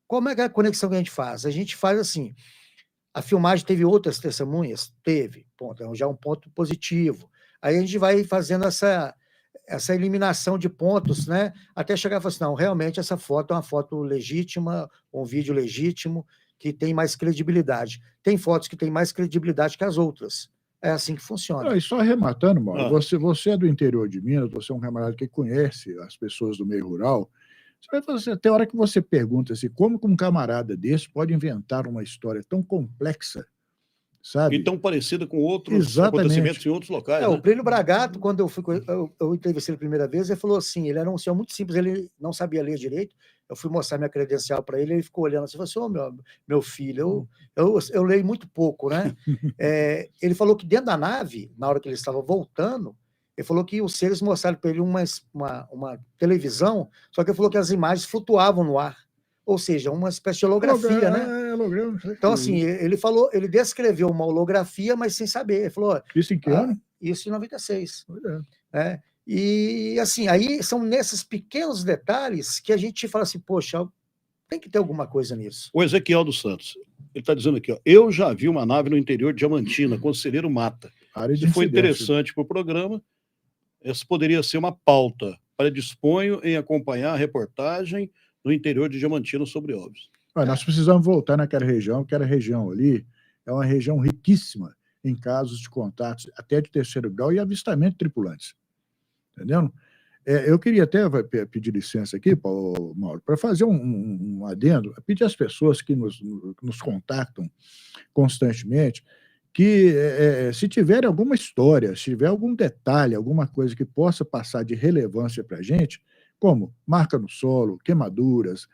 Como é que é a conexão que a gente faz? A gente faz assim, a filmagem teve outras testemunhas? Teve, já é um ponto positivo. Aí a gente vai fazendo essa eliminação de pontos, né? Até chegar e falar assim, não, realmente essa foto é uma foto legítima, um vídeo legítimo, que tem mais credibilidade. Tem fotos que têm mais credibilidade que as outras. É assim que funciona. E só arrematando, Mauro, você é do interior de Minas, você é um camarada que conhece as pessoas do meio rural, tem hora que você pergunta assim, como que um camarada desse pode inventar uma história tão complexa, sabe? E tão parecida com outros acontecimentos em outros locais. O Plínio Bragato, quando eu entrevistei ele a primeira vez, ele falou assim, ele era um senhor muito simples, ele não sabia ler direito, eu fui mostrar minha credencial para ele, ele ficou olhando assim, falou assim, meu filho, eu leio muito pouco, né? Ele falou que dentro da nave, na hora que ele estava voltando, ele falou que os seres mostraram para ele uma televisão, só que ele falou que as imagens flutuavam no ar, ou seja, uma espécie de holografia, né? Então, assim, ele descreveu uma holografia, mas sem saber. Ele falou... Isso em que ano? Isso em 96. E, assim, aí são nesses pequenos detalhes que a gente fala assim, poxa, tem que ter alguma coisa nisso. O Ezequiel dos Santos, ele está dizendo aqui, eu já vi uma nave no interior de Diamantina, Conselheiro Mata. Se foi interessante para o programa, essa poderia ser uma pauta. Disponho em acompanhar a reportagem no interior de Diamantina sobre ovos. Nós precisamos voltar naquela região, que aquela região ali é uma região riquíssima em casos de contatos até de terceiro grau e avistamento de tripulantes. Entendeu? Eu queria até pedir licença aqui, Mauro, para fazer um adendo, pedir às pessoas que nos contactam constantemente que se tiver alguma história, se tiver algum detalhe, alguma coisa que possa passar de relevância para a gente, como marca no solo, queimaduras,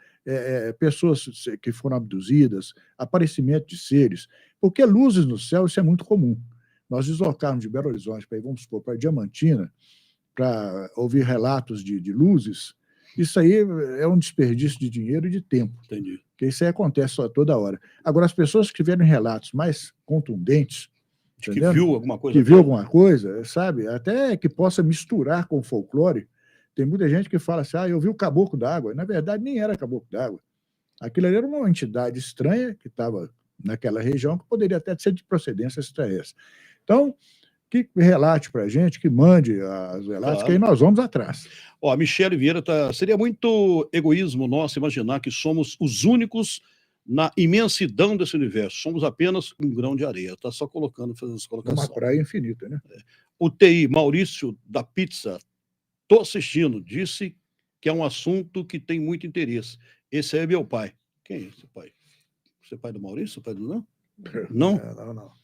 pessoas que foram abduzidas, aparecimento de seres, porque luzes no céu, isso é muito comum. Nós deslocarmos de Belo Horizonte para, vamos supor, para Diamantina, para ouvir relatos de luzes, isso aí é um desperdício de dinheiro e de tempo. Entendi. Porque isso aí acontece a toda hora. Agora, as pessoas que tiverem relatos mais contundentes, que viu alguma coisa, que viu alguma coisa, sabe? Até que possa misturar com o folclore. Tem muita gente que fala assim, eu vi o caboclo d'água. Na verdade, nem era caboclo d'água. Aquilo ali era uma entidade estranha que estava naquela região, que poderia até ser de procedência extraterrestre. Então, que relate para a gente, que mande os relatos, que aí nós vamos atrás. A Michele Vieira seria muito egoísmo nosso imaginar que somos os únicos na imensidão desse universo. Somos apenas um grão de areia. Está só colocando, fazendo essa colocação. Uma praia infinita, né? O TI, Maurício da Pizza, estou assistindo, disse que é um assunto que tem muito interesse. Esse aí é meu pai. Quem é esse pai? Você é pai do Maurício? Pai do não? Não? Não.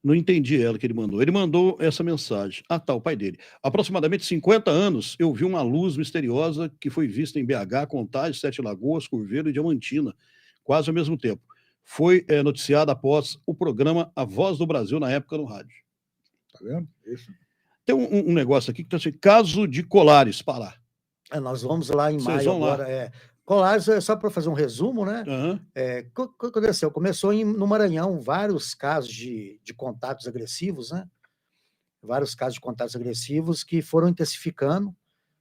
Não entendi ela que ele mandou. Ele mandou essa mensagem. O pai dele. Aproximadamente 50 anos, eu vi uma luz misteriosa que foi vista em BH, Contagem, Sete Lagoas, Curveiro e Diamantina, quase ao mesmo tempo. Foi noticiada após o programa A Voz do Brasil, na época, no rádio. Tá vendo? Isso. Tem um negócio aqui que está assim, caso de Colares, Pará. Nós vamos lá em maio agora. Colares, só para fazer um resumo, né? O que aconteceu? Começou no Maranhão vários casos de contatos agressivos, né? Vários casos de contatos agressivos que foram intensificando,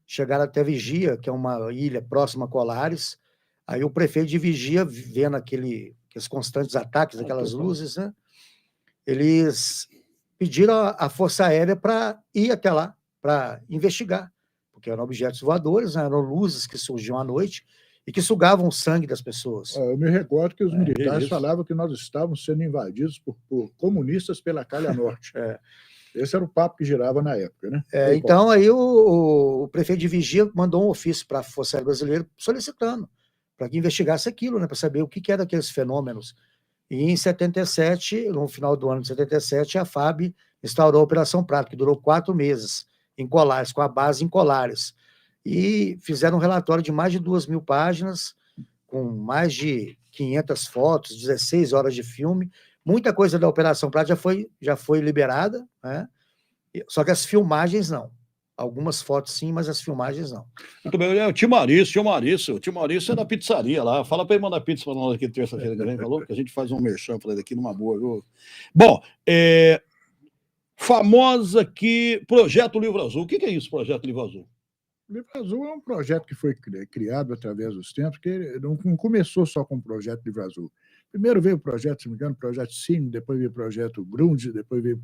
chegaram até Vigia, que é uma ilha próxima a Colares. Aí o prefeito de Vigia, vendo aqueles constantes ataques, aquelas luzes, né? Eles pediram a Força Aérea para ir até lá, para investigar, porque eram objetos voadores, né? Eram luzes que surgiam à noite e que sugavam o sangue das pessoas. Eu me recordo que os militares falavam que nós estávamos sendo invadidos por comunistas pela Calha Norte. Esse era o papo que girava na época, né? Então, aí o prefeito de Vigia mandou um ofício para a Força Aérea Brasileira solicitando para que investigasse aquilo, né? Para saber o que eram aqueles fenômenos. E em 77, no final do ano de 77, a FAB instaurou a Operação Prato, que durou 4 meses, em Colares, com a base em Colares. E fizeram um relatório de mais de 2.000 páginas, com mais de 500 fotos, 16 horas de filme. Muita coisa da Operação Prato já foi liberada, né? Só que as filmagens não. Algumas fotos sim, mas as filmagens não. Muito bem, o Tio Maurício é da pizzaria lá. Fala para ele mandar pizza para nós aqui terça-feira que vem, falou? Que a gente faz um merchan para ele aqui numa boa, viu? Bom, famosa aqui, Projeto Livro Azul. O que é isso, Projeto Livro Azul? Livro Azul é um projeto que foi criado através dos tempos, que não começou só com o Projeto Livro Azul. Primeiro veio o projeto, se não me engano, o Projeto Cine, depois veio o Projeto Grund, depois veio...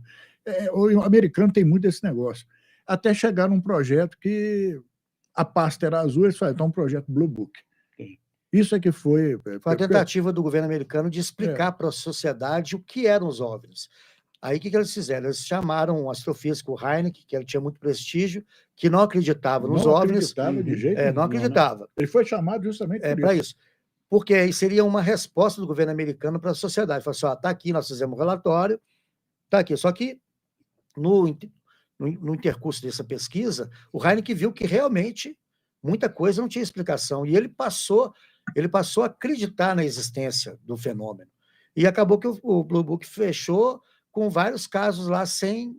o americano tem muito esse negócio. Até chegar num projeto que a pasta era azul, eles falaram, então um projeto Blue Book. Isso é que foi... Foi a tentativa do governo americano de explicar para a sociedade o que eram os OVNIs. Aí o que eles fizeram? Eles chamaram um astrofísico, Heineken, que tinha muito prestígio, que não acreditava nos OVNIs. Não acreditava de jeito nenhum. Não acreditava. Né? Ele foi chamado justamente para isso. Porque aí seria uma resposta do governo americano para a sociedade. Falou assim, está aqui, nós fizemos um relatório, está aqui. Só que no intercurso dessa pesquisa, o Heineken viu que realmente muita coisa não tinha explicação. E ele passou a acreditar na existência do fenômeno. E acabou que o Blue Book fechou com vários casos lá sem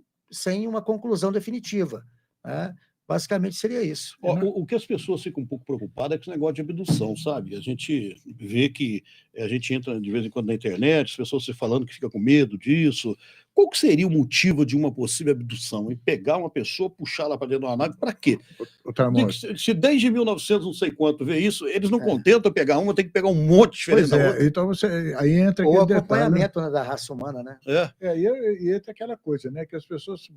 uma conclusão definitiva. Né? Basicamente seria isso. O que as pessoas ficam um pouco preocupadas é com esse negócio de abdução, sabe? A gente vê que a gente entra de vez em quando na internet, as pessoas se falando que fica com medo disso. Qual que seria o motivo de uma possível abdução? E pegar uma pessoa, puxar lá para dentro de uma nave, para quê? Se desde 1900 não sei quanto vê isso, eles não contentam pegar uma, tem que pegar um monte diferente da outra. Então aí entra o acompanhamento detalhe, né, da raça humana, né? E entra aquela coisa, né, que as pessoas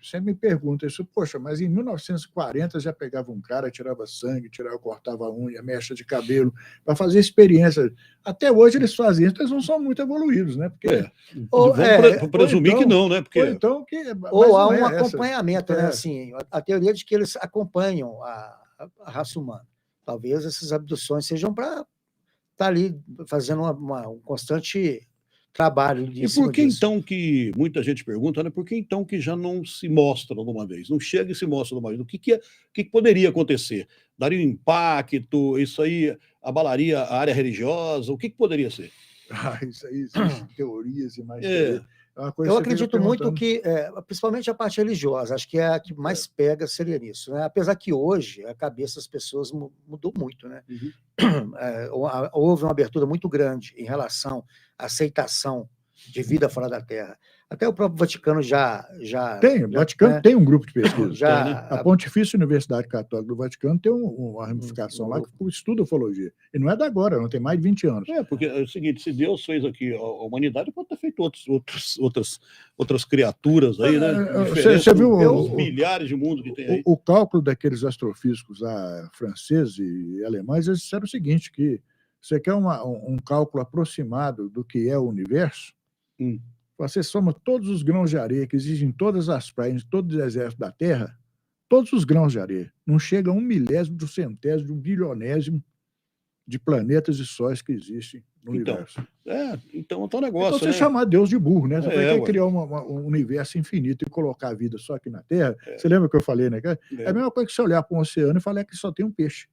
sempre me perguntam isso, poxa, mas em 1940 já pegava um cara, tirava sangue, cortava a unha, mecha de cabelo, para fazer experiência. Até hoje eles fazem isso, eles não são muito evoluídos, né? Porque presumir que não, né? Porque... Ou há um acompanhamento, né? Assim, a teoria de que eles acompanham a raça humana. Talvez essas abduções sejam para estar ali fazendo um constante trabalho E em cima por que disso. então que muita gente pergunta, né? Por que então que já não se mostra de uma vez? Não chega e se mostra de uma vez. O que poderia acontecer? Daria um impacto? Isso aí abalaria a área religiosa? O que poderia ser? Isso aí existem teorias e mais É, teorias. É uma coisa Eu que você fica acredito muito perguntando. que, principalmente a parte religiosa, acho que é a que mais pega seria nisso, né? Apesar que hoje a cabeça das pessoas mudou muito, né? uhum. Houve uma abertura muito grande em relação à aceitação de vida fora da Terra. Até o próprio Vaticano O Vaticano tem um grupo de pesquisa. Tem, né? A Pontifícia Universidade Católica do Vaticano tem uma ramificação lá que estuda ufologia. E não é da agora, não tem mais de 20 anos. Porque é o seguinte, se Deus fez aqui a humanidade, pode ter feito outras criaturas aí, né? Você viu os milhares de mundos que tem aí. O cálculo daqueles astrofísicos lá, franceses e alemães, eles disseram o seguinte, que você quer um cálculo aproximado do que é o universo, você soma todos os grãos de areia que existem em todas as praias, em todo o deserto da Terra, todos os grãos de areia. Não chega a 1/1000 de 1/100 de 1/1000 de planetas e sóis que existem no universo. Então é um negócio, então você chamar Deus de burro, né? Você vai querer criar um universo infinito e colocar a vida só aqui na Terra. Você lembra que eu falei, né? É a mesma coisa que você olhar para um oceano e falar que só tem um peixe.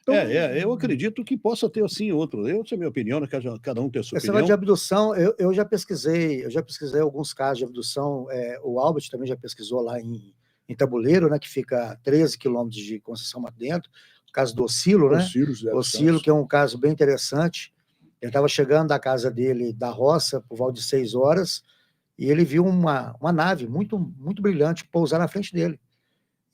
Então, eu acredito que possa ter assim outro. Essa é a minha opinião, né? Cada um tem a sua esse opinião. negócio de abdução, eu já pesquisei alguns casos de abdução. O Albert também já pesquisou lá em Tabuleiro, né? Que fica a 13 quilômetros de Conceição Mato Dentro. O caso do Ocilo, né? Ocilo, que é um caso bem interessante. Ele estava chegando da casa dele, da roça, por volta de 6 horas, e ele viu uma nave muito, muito brilhante pousar na frente dele.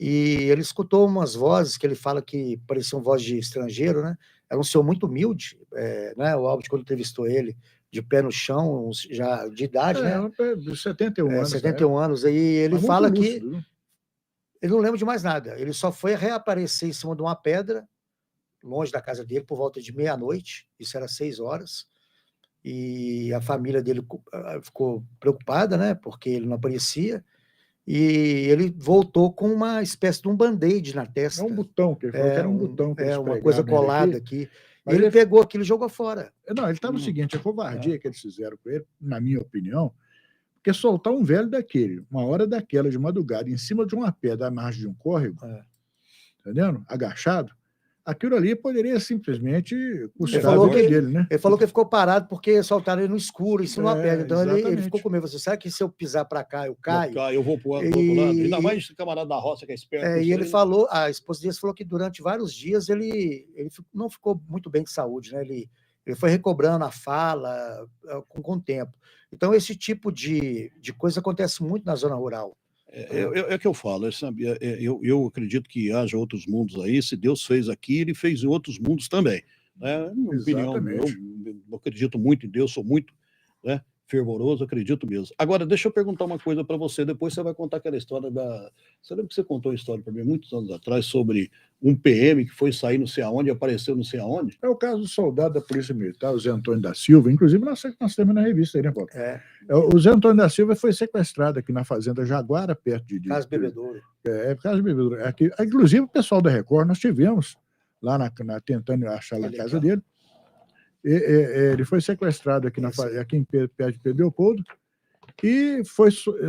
E ele escutou umas vozes que ele fala que pareciam vozes de estrangeiro, né? Era um senhor muito humilde, né? O Albert, quando entrevistou ele, de pé no chão, já de idade, né? 71 anos. 71 anos. Aí ele Mas fala lúcido, que ele não lembra de mais nada. Ele só foi reaparecer em cima de uma pedra, longe da casa dele, por volta de meia-noite. Isso era 6 horas. E a família dele ficou preocupada, né? Porque ele não aparecia. E ele voltou com uma espécie de um band-aid na testa. É um botão, que ele falou que era um botão. Uma coisa colada aqui. E ele pegou aquilo e jogou fora. Não, ele estava o seguinte, a covardia que eles fizeram com ele, na minha opinião, porque soltar um velho daquele, uma hora daquela, de madrugada, em cima de uma pedra, à margem de um córrego, entendendo? Agachado, aquilo ali poderia simplesmente custar a vida dele, né? Ele falou que ele ficou parado porque soltaram ele no escuro, em cima de uma pedra. Então ele ficou com medo. Você sabe que se eu pisar para cá, eu caio? Eu vou pro outro lado. Ainda mais esse camarada da roça que é esperto. E ele falou, a esposa dele falou que durante vários dias ele não ficou muito bem de saúde, né? Ele foi recobrando a fala com o tempo. Então, esse tipo de coisa acontece muito na zona rural. É que eu falo, eu acredito que haja outros mundos aí. Se Deus fez aqui, ele fez em outros mundos também. Né? Minha opinião, eu acredito muito em Deus, sou muito, né, fervoroso, acredito mesmo. Agora, deixa eu perguntar uma coisa para você, depois você vai contar aquela história Você lembra que você contou a história para mim muitos anos atrás sobre um PM que foi sair não sei aonde, apareceu não sei aonde? É o caso do soldado da Polícia Militar, o Zé Antônio da Silva, inclusive nós temos na revista aí, né, Paulo? O Zé Antônio da Silva foi sequestrado aqui na Fazenda Jaguara, perto de Casa Bebedouro. Casa Bebedouro. Inclusive o pessoal da Record, nós tivemos lá tentando achar na casa dele. Ele foi sequestrado aqui perto de Pedro Leopoldo e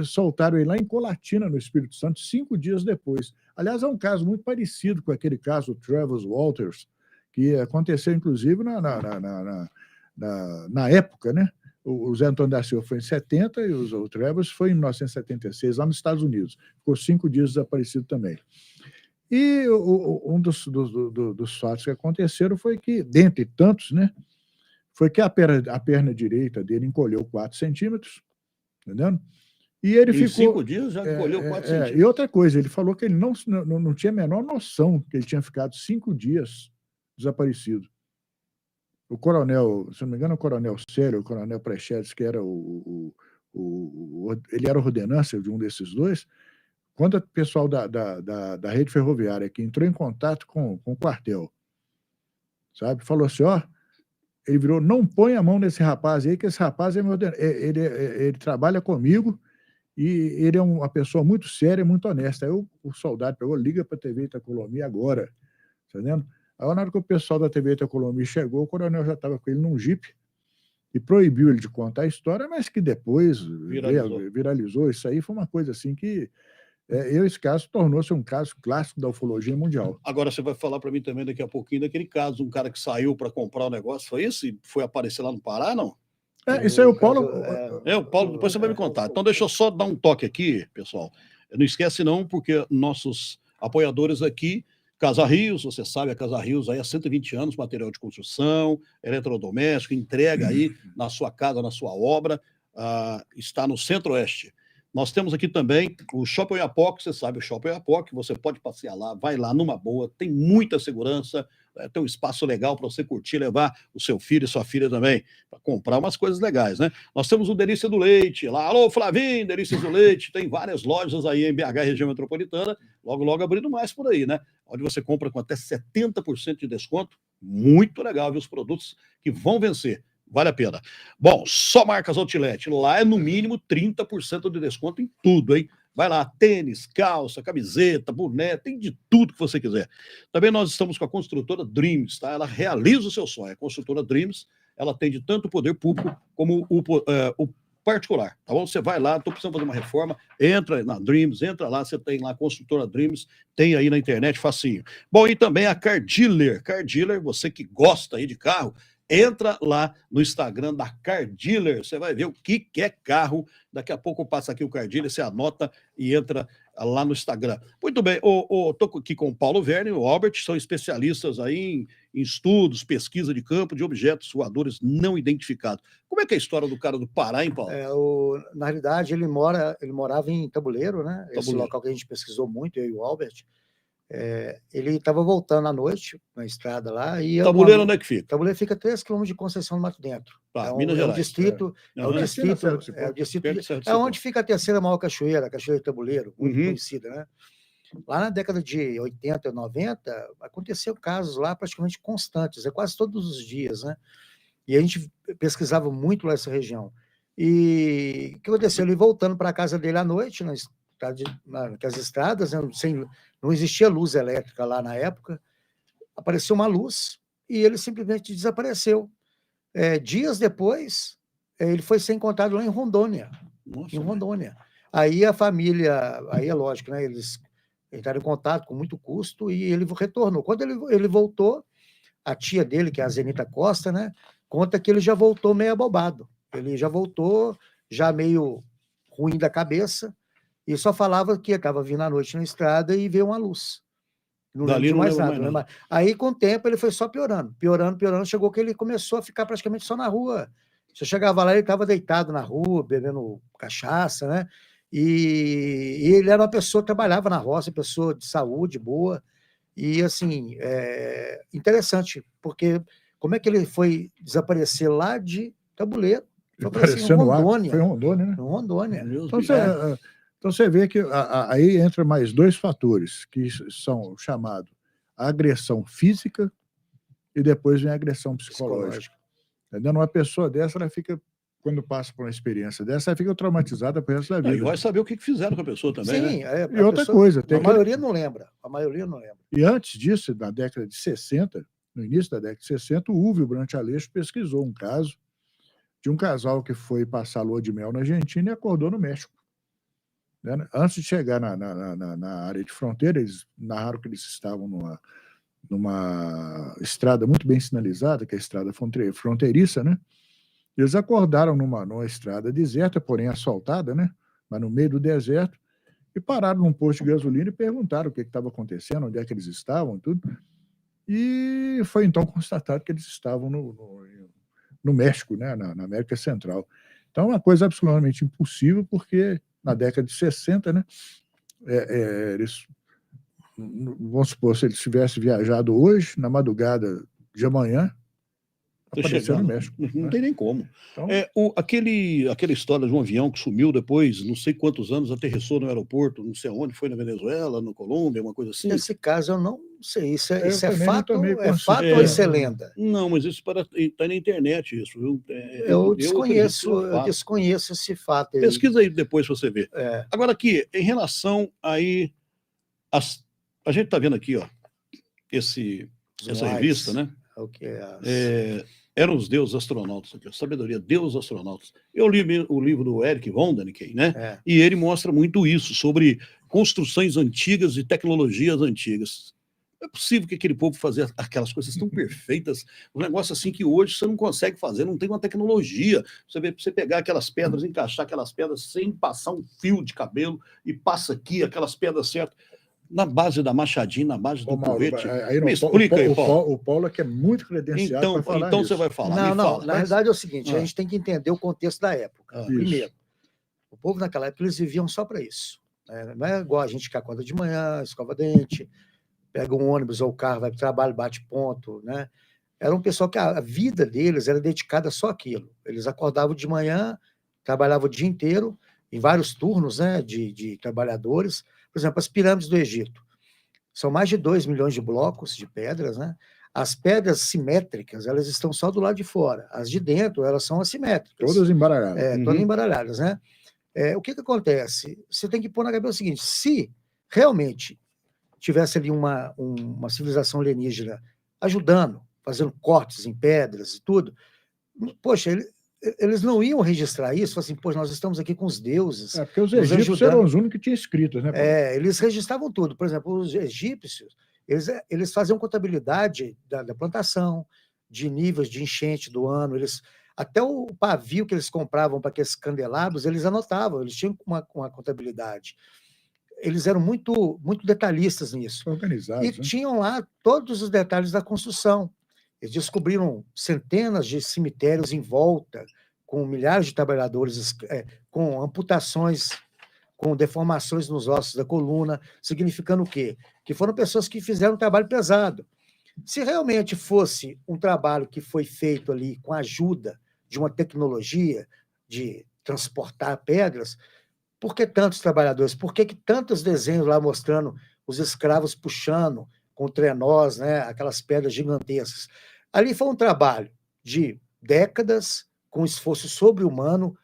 soltaram ele lá em Colatina, no Espírito Santo, 5 dias depois. Aliás, é um caso muito parecido com aquele caso do Travis Walters, que aconteceu, inclusive, na época, né? O Zé Antônio da Silva foi em 70 e o Travis foi em 1976, lá nos Estados Unidos. Ficou 5 dias desaparecido também. E um dos fatos que aconteceram foi que, dentre tantos, né? Foi que a perna direita dele encolheu 4 centímetros, entendendo? E ele ficou... 5 dias já encolheu 4 centímetros. E outra coisa, ele falou que ele não tinha a menor noção que ele tinha ficado 5 dias desaparecido. O coronel, se não me engano, o coronel Célio, o coronel Prechetes, que era ele era o ordenança de um desses dois, quando o pessoal da rede ferroviária que entrou em contato com o quartel, sabe, falou assim, ele virou, não põe a mão nesse rapaz aí, que esse rapaz é meu ele trabalha comigo e ele é uma pessoa muito séria, muito honesta. Aí o soldado pegou, liga para a TV Itacolomi agora, tá vendo? Aí na hora que o pessoal da TV Itacolomi chegou, o coronel já estava com ele num jipe, e proibiu ele de contar a história, mas que depois Viralizou. Isso aí foi uma coisa assim que esse caso tornou-se um caso clássico da ufologia mundial. Agora você vai falar para mim também daqui a pouquinho daquele caso, um cara que saiu para comprar o negócio, foi isso? E foi aparecer lá no Pará, não? Isso aí o Paulo... O Paulo, depois você vai me contar. Então deixa eu só dar um toque aqui, pessoal. Não esquece não, porque nossos apoiadores aqui, Casa Rios, você sabe, a Casa Rios aí há 120 anos, material de construção, eletrodoméstico, entrega aí na sua casa, na sua obra, está no Centro-Oeste. Nós temos aqui também o Shopping Oiapoque, você sabe, o Shopping Oiapoque, você pode passear lá, vai lá numa boa, tem muita segurança, tem um espaço legal para você curtir, levar o seu filho e sua filha também, para comprar umas coisas legais, né? Nós temos o Delícia do Leite, lá, alô Flavinho, Delícias do Leite, tem várias lojas aí em BH, região metropolitana, logo abrindo mais por aí, né? Onde você compra com até 70% de desconto, muito legal, viu? Os produtos que vão vencer. Vale a pena. Bom, só marcas Outlet. Lá é no mínimo 30% de desconto em tudo, hein? Vai lá, tênis, calça, camiseta, boné, tem de tudo que você quiser. Também nós estamos com a construtora Dreams, tá? Ela realiza o seu sonho. A construtora Dreams, ela atende tanto o poder público como o particular, tá bom? Você vai lá, estou precisando fazer uma reforma, entra na Dreams, entra lá, você tem lá a construtora Dreams, tem aí na internet, facinho. Bom, e também a Car Dealer. Car Dealer, você que gosta aí de carro, entra lá no Instagram da Car Dealer, você vai ver o que é carro. Daqui a pouco passa aqui o Car Dealer, você anota e entra lá no Instagram. Muito bem, estou aqui com o Paulo Verne e o Albert, são especialistas aí em estudos, pesquisa de campo de objetos voadores não identificados. Como é que é a história do cara do Pará, hein, Paulo? Na realidade, ele morava em Tabuleiro, né? Tabuleiro. Esse local que a gente pesquisou muito, eu e o Albert. Ele estava voltando à noite na estrada lá. E Tabuleiro onde é que fica? Tabuleiro fica 3 km de Conceição do Mato Dentro. Minas Gerais. O distrito é onde fica a terceira maior cachoeira, a Cachoeira de Tabuleiro, muito conhecida, né? Lá na década de 80 e 90, aconteciam casos lá praticamente constantes, quase todos os dias, né? E a gente pesquisava muito lá essa região. E o que aconteceu? Ele voltando para a casa dele à noite, naquelas estradas, né? Não existia luz elétrica lá na época, apareceu uma luz e ele simplesmente desapareceu. Dias depois, ele foi ser encontrado lá em Rondônia. Nossa, em Rondônia. Aí a família, aí é lógico, né? Eles entraram em contato com muito custo e ele retornou. Quando ele voltou, a tia dele, que é a Zenita Costa, né, conta que ele já voltou meio abobado. Ele já voltou, já meio ruim da cabeça, e só falava que estava vindo à noite na estrada e veio uma luz. Não lembro de mais nada. Aí, com o tempo, ele foi só piorando. Chegou que ele começou a ficar praticamente só na rua. Você chegava lá, ele estava deitado na rua, bebendo cachaça, né? E ele era uma pessoa que trabalhava na roça, pessoa de saúde boa. E, assim, interessante, porque como é que ele foi desaparecer lá de Tabuleiro? Foi aparecer em Rondônia. Foi em Rondônia, né? Em Rondônia. Então você vê que aí entra mais 2 fatores, que são chamados agressão física e depois vem a agressão psicológica. Entendeu? Uma pessoa dessa, ela fica, quando passa por uma experiência dessa, ela fica traumatizada pro resto da vida. E vai saber o que fizeram com a pessoa também, sim, né? E outra coisa... A maioria não lembra. E antes disso, na década de 60, no início da década de 60, o Uvio Brant Aleixo pesquisou um caso de um casal que foi passar lua de mel na Argentina e acordou no México. Antes de chegar na área de fronteira, eles narraram que eles estavam numa estrada muito bem sinalizada, que é a estrada fronteiriça, né? Eles acordaram numa estrada deserta, porém asfaltada, né? Mas no meio do deserto, e pararam num posto de gasolina e perguntaram o que estava acontecendo, onde é que eles estavam, tudo. E foi então constatado que eles estavam no México, né? Na América Central. Então, é uma coisa absolutamente impossível, porque na década de 60, né, eles, vamos supor, se eles tivessem viajado hoje, na madrugada de amanhã, apareceu no México. Não tem nem como. Então, aquela história de um avião que sumiu depois, não sei quantos anos, aterrissou no aeroporto, não sei onde, foi na Venezuela, na Colômbia, uma coisa assim. Esse caso eu não sei, isso é fato ou isso é lenda? Não, mas isso está na internet, isso. Eu desconheço esse fato. Pesquisa aí depois para você ver. Agora aqui, em relação aí, a gente está vendo aqui, ó, essa revista, né? Eram os deuses astronautas, aqui, a sabedoria, deuses astronautas. Eu li o livro do Eric von Däniken, né? E ele mostra muito isso, sobre construções antigas e tecnologias antigas. Não é possível que aquele povo fazia aquelas coisas tão perfeitas, um negócio assim que hoje você não consegue fazer, não tem uma tecnologia. Você pegar aquelas pedras, encaixar aquelas pedras sem passar um fio de cabelo e passa aqui aquelas pedras certas. Na base da machadinha, na base do porrete. Me explica aí, Paulo. O Paulo é que é muito credenciado para falar então isso. Você vai falar. Não, na verdade é o seguinte, a gente tem que entender o contexto da época. Primeiro, o povo naquela época, eles viviam só para isso. Não é igual a gente que acorda de manhã, escova dente, pega um ônibus ou o carro, vai para o trabalho, bate ponto, né? Era um pessoal que a vida deles era dedicada só àquilo. Eles acordavam de manhã, trabalhavam o dia inteiro, em vários turnos, né, de trabalhadores. Por exemplo, as pirâmides do Egito. São mais de 2 milhões de blocos de pedras, né? As pedras simétricas, elas estão só do lado de fora. As de dentro, elas são assimétricas. Todas embaralhadas. Todas embaralhadas, né? O que acontece? Você tem que pôr na cabeça o seguinte, se realmente tivesse ali uma civilização alienígena ajudando, fazendo cortes em pedras e tudo, poxa, eles não iam registrar isso, assim, poxa, nós estamos aqui com os deuses. Porque os egípcios eram os únicos que tinham escritos, né? Eles registravam tudo. Por exemplo, os egípcios, eles faziam contabilidade da plantação, de níveis de enchente do ano, até o pavio que eles compravam para aqueles candelabros, eles anotavam, eles tinham uma contabilidade. Eles eram muito, muito detalhistas nisso. Organizados. E tinham lá todos os detalhes da construção. Eles descobriram centenas de cemitérios em volta, com milhares de trabalhadores, com amputações, com deformações nos ossos da coluna, significando o quê? Que foram pessoas que fizeram um trabalho pesado. Se realmente fosse um trabalho que foi feito ali com a ajuda de uma tecnologia de transportar pedras, por que tantos trabalhadores? Por que tantos desenhos lá mostrando os escravos puxando com trenós, né, aquelas pedras gigantescas? Ali foi um trabalho de décadas, com esforço sobre-humano,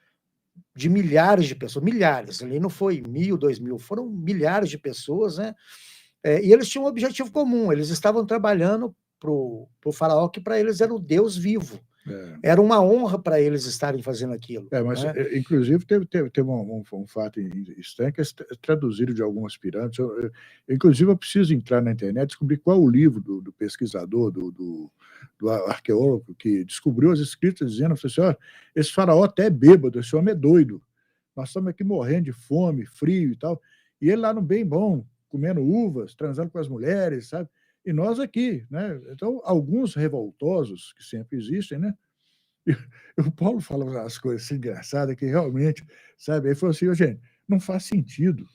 de milhares de pessoas, milhares, ali não foi 1.000, 2.000, foram milhares de pessoas, né? E eles tinham um objetivo comum, eles estavam trabalhando para o faraó, que para eles era o Deus vivo. Era uma honra para eles estarem fazendo aquilo. Mas, inclusive, teve um fato estranho, que traduziram de algumas pirâmides. Inclusive, eu preciso entrar na internet e descobrir qual é o livro do pesquisador, do arqueólogo, que descobriu as escritas dizendo assim, esse faraó até é bêbado, esse homem é doido. Nós estamos aqui morrendo de fome, frio e tal. E ele lá no bem bom, comendo uvas, transando com as mulheres, sabe? E nós aqui, né? Então, alguns revoltosos, que sempre existem, né? E o Paulo fala umas coisas assim engraçadas que realmente, sabe? Ele falou assim, gente, não faz sentido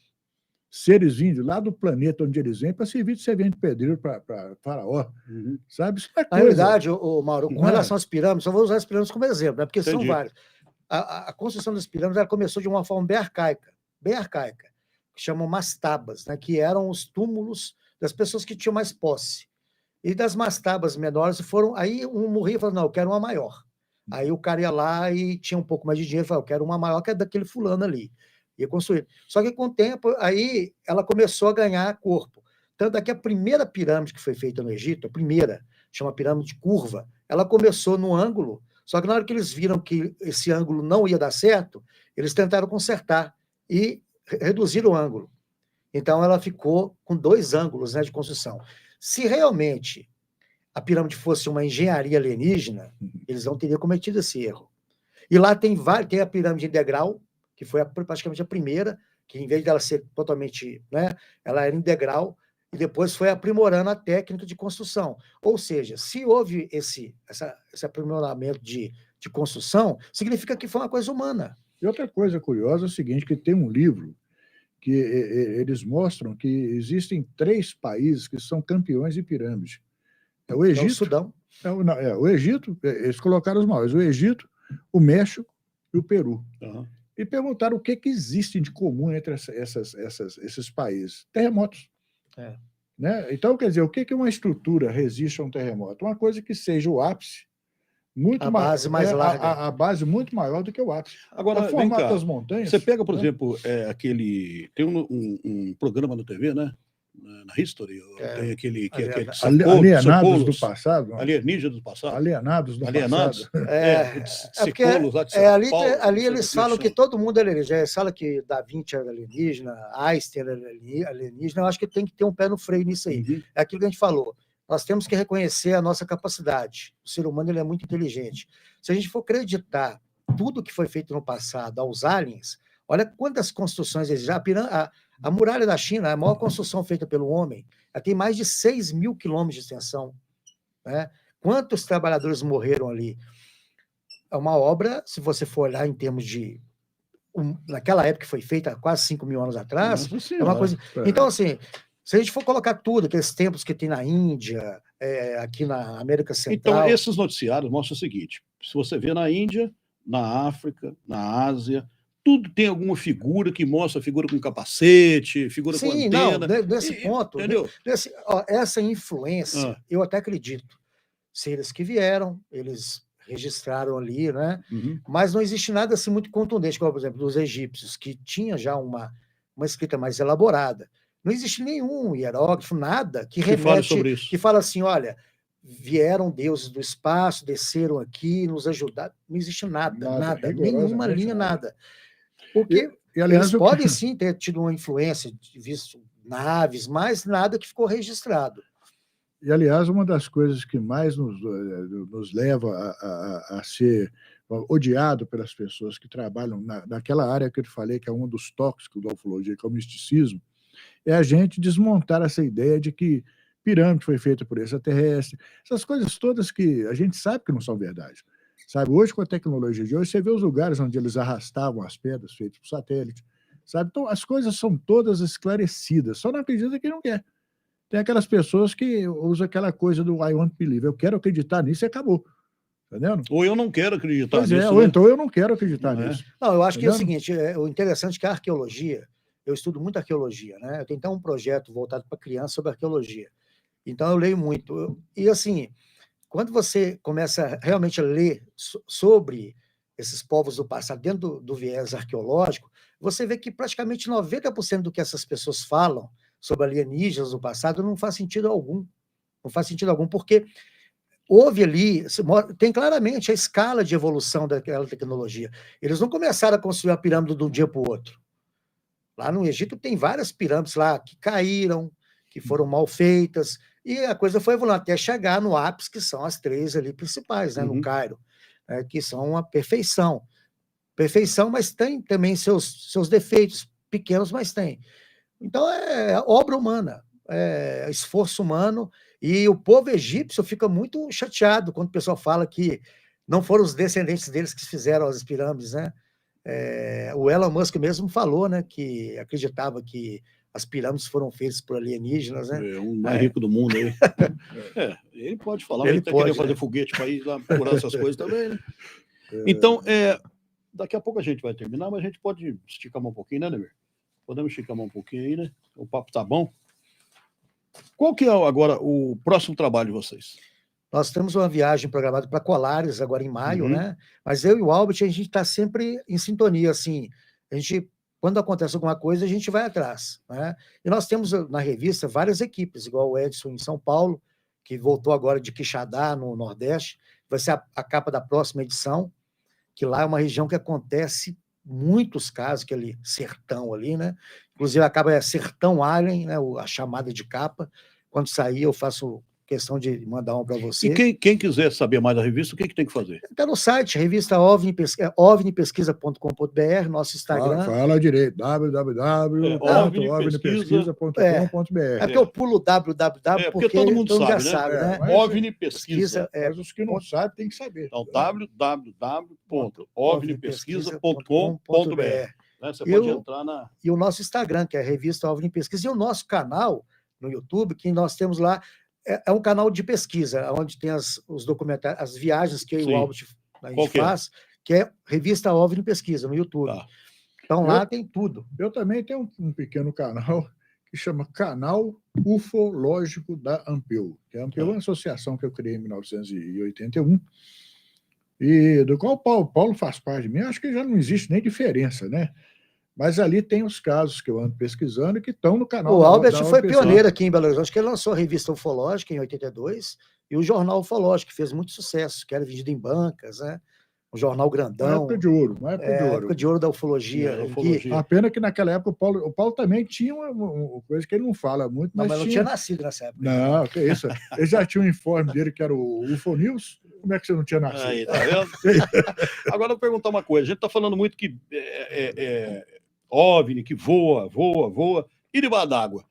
seres vindos lá do planeta onde eles vêm para servir de servente pedreiro para faraó, sabe? Isso é coisa. Na realidade, Mauro, com relação às pirâmides, só vou usar as pirâmides como exemplo, né? Porque são várias. A construção das pirâmides ela começou de uma forma bem arcaica, que chamam mastabas, né? Que eram os túmulos das pessoas que tinham mais posse. E das mastabas menores foram... Aí um morria e falou, não, eu quero uma maior. Aí o cara ia lá e tinha um pouco mais de dinheiro, falou, eu quero uma maior que é daquele fulano ali. Ia construir. Só que com o tempo, aí ela começou a ganhar corpo. Tanto é que a primeira pirâmide que foi feita no Egito, a primeira, chama pirâmide curva, ela começou no ângulo, só que na hora que eles viram que esse ângulo não ia dar certo, eles tentaram consertar e reduziram o ângulo. Então ela ficou com 2 ângulos, né, de construção. Se realmente a pirâmide fosse uma engenharia alienígena, eles não teriam cometido esse erro. E lá tem a pirâmide integral, que foi praticamente a primeira, que em vez dela ser totalmente, né, ela era integral, e depois foi aprimorando a técnica de construção. Ou seja, se houve esse aprimoramento de construção, significa que foi uma coisa humana. E outra coisa curiosa é o seguinte, que tem um livro que eles mostram que existem 3 países que são campeões de pirâmide. É o Egito, o Sudão. O Egito, eles colocaram os maiores, o Egito, o México e o Peru. E perguntaram o que existe de comum entre esses países. Terremotos. Né? Então, quer dizer, o que uma estrutura resiste a um terremoto? Uma coisa que seja o ápice, base mais larga. A base muito maior do que o ápice. Agora, o formato das montanhas. Você pega, por exemplo, tem um programa na TV, né? na History, tem aquele Alienados do passado. Alienígenas do passado. Alienados do passado. Ali eles falam que todo mundo é alienígena. Eles falam que Da Vinci era alienígena, Einstein era alienígena. Eu acho que tem que ter um pé no freio nisso aí. Uhum. É aquilo que a gente falou. Nós temos que reconhecer a nossa capacidade. O ser humano ele é muito inteligente. Se a gente for acreditar tudo que foi feito no passado aos aliens, olha quantas construções existem. A muralha da China é a maior construção feita pelo homem. Ela tem mais de 6 mil quilômetros de extensão. Né? Quantos trabalhadores morreram ali? É uma obra, se você for olhar em termos de... naquela época que foi feita, quase 5 mil anos atrás, é uma coisa... Então, assim... Se a gente for colocar tudo, aqueles templos que tem na Índia, aqui na América Central... Então, esses noticiários mostram o seguinte, se você vê na Índia, na África, na Ásia, tudo tem alguma figura que mostra a figura com capacete, figura com antena. Não, nesse ponto, entendeu? Essa influência, eu até acredito. Seres que vieram, eles registraram ali, né? Uhum. Mas não existe nada assim muito contundente, como, por exemplo, dos egípcios, que tinha já uma escrita mais elaborada. Não existe nenhum hierógrafo, nada que remete, sobre isso. que fala assim, olha, vieram deuses do espaço, desceram aqui, nos ajudaram. Não existe nada, nenhuma linha, nada. Porque aliás, eles podem sim ter tido uma influência, visto naves, mas nada que ficou registrado. E, aliás, uma das coisas que mais nos leva a ser odiado pelas pessoas que trabalham naquela área que eu te falei, que é um dos tóxicos da ufologia, que é o misticismo, é a gente desmontar essa ideia de que pirâmide foi feita por extraterrestre, essas coisas todas que a gente sabe que não são verdade. Sabe, hoje, com a tecnologia de hoje, você vê os lugares onde eles arrastavam as pedras feitas por satélite, sabe? Então, as coisas são todas esclarecidas, só não acredita quem não quer. Tem aquelas pessoas que usam aquela coisa do I want to believe, eu quero acreditar nisso e acabou. Entendendo? Ou eu não quero acreditar nisso. Ou então eu não quero acreditar nisso. Não, eu acho que é o seguinte, o interessante é que a arqueologia, eu estudo muito arqueologia, né? Eu tenho até um projeto voltado para criança sobre arqueologia. Então, eu leio muito. E, assim, quando você começa realmente a ler sobre esses povos do passado dentro do viés arqueológico, você vê que praticamente 90% do que essas pessoas falam sobre alienígenas do passado não faz sentido algum. Não faz sentido algum, porque houve ali, tem claramente a escala de evolução daquela tecnologia. Eles não começaram a construir a pirâmide de um dia para o outro. Lá no Egito tem várias pirâmides lá que caíram, que foram mal feitas, e a coisa foi evoluindo até chegar no ápice, que são as 3 ali principais, né, no Cairo, que são uma perfeição. Perfeição, mas tem também seus defeitos, pequenos, mas tem. Então, é obra humana, é esforço humano, e o povo egípcio fica muito chateado quando o pessoal fala que não foram os descendentes deles que fizeram as pirâmides, né? O Elon Musk mesmo falou, né, que acreditava que as pirâmides foram feitas por alienígenas, né? O mais rico do mundo aí. Ele pode falar, ele tá querendo fazer foguete para ir lá procurar essas coisas também, né? Então, daqui a pouco a gente vai terminar, mas a gente pode esticar um pouquinho, né, Neber? Podemos esticar um pouquinho aí, né? O papo tá bom. Qual que é agora o próximo trabalho de vocês? Nós temos uma viagem programada para Colares agora em maio, né? Mas eu e o Albert, a gente está sempre em sintonia, assim. A gente, quando acontece alguma coisa, a gente vai atrás, né? E nós temos na revista várias equipes, igual o Edson em São Paulo, que voltou agora de Quixadá, no Nordeste, vai ser a capa da próxima edição, que lá é uma região que acontece muitos casos, aquele sertão ali, né? Inclusive, a capa é Sertão Alien, né? A chamada de capa. Quando sair, eu faço questão de mandar um para você. E quem quiser saber mais da revista, o que tem que fazer? Está no site, revista ovnipesquisa.com.br, nosso Instagram. Fala direito, www.ovnipesquisa.com.br. Porque eu pulo www, porque todo mundo sabe, sabe, né? OVNIpesquisa. Mas os que não sabem têm que saber. Então, www.ovnipesquisa.com.br. Você pode entrar na... E o nosso Instagram, que é a revista OVNI Pesquisa, e o nosso canal no YouTube, que nós temos lá, é um canal de pesquisa, onde tem os documentários, as viagens que eu e o Albert a gente faz, que é Revista OVNI Pesquisa, no YouTube. Tá. Então, lá tem tudo. Eu também tenho um pequeno canal que chama Canal Ufológico da Ampeu, que a Ampeu é uma associação que eu criei em 1981, e do qual o Paulo faz parte de mim. Acho que já não existe nem diferença, né? Mas ali tem os casos que eu ando pesquisando e que estão no canal. O Albert foi UPC. pioneiro aqui em Belo Horizonte, que ele lançou a revista Ufológica em 82 e o jornal Ufológico, que fez muito sucesso, que era vendido em bancas, né? Um jornal grandão. Uma época de ouro. Uma época de ouro da ufologia. A pena que naquela época o Paulo também tinha uma coisa que ele não fala muito, mas não tinha nascido nessa época. Não, que isso. Ele já tinha um informe dele que era o UFO News. Como é que você não tinha nascido? Aí, tá vendo? Agora eu vou perguntar uma coisa. A gente está falando muito que OVNI, que voa. E debaixo d'água?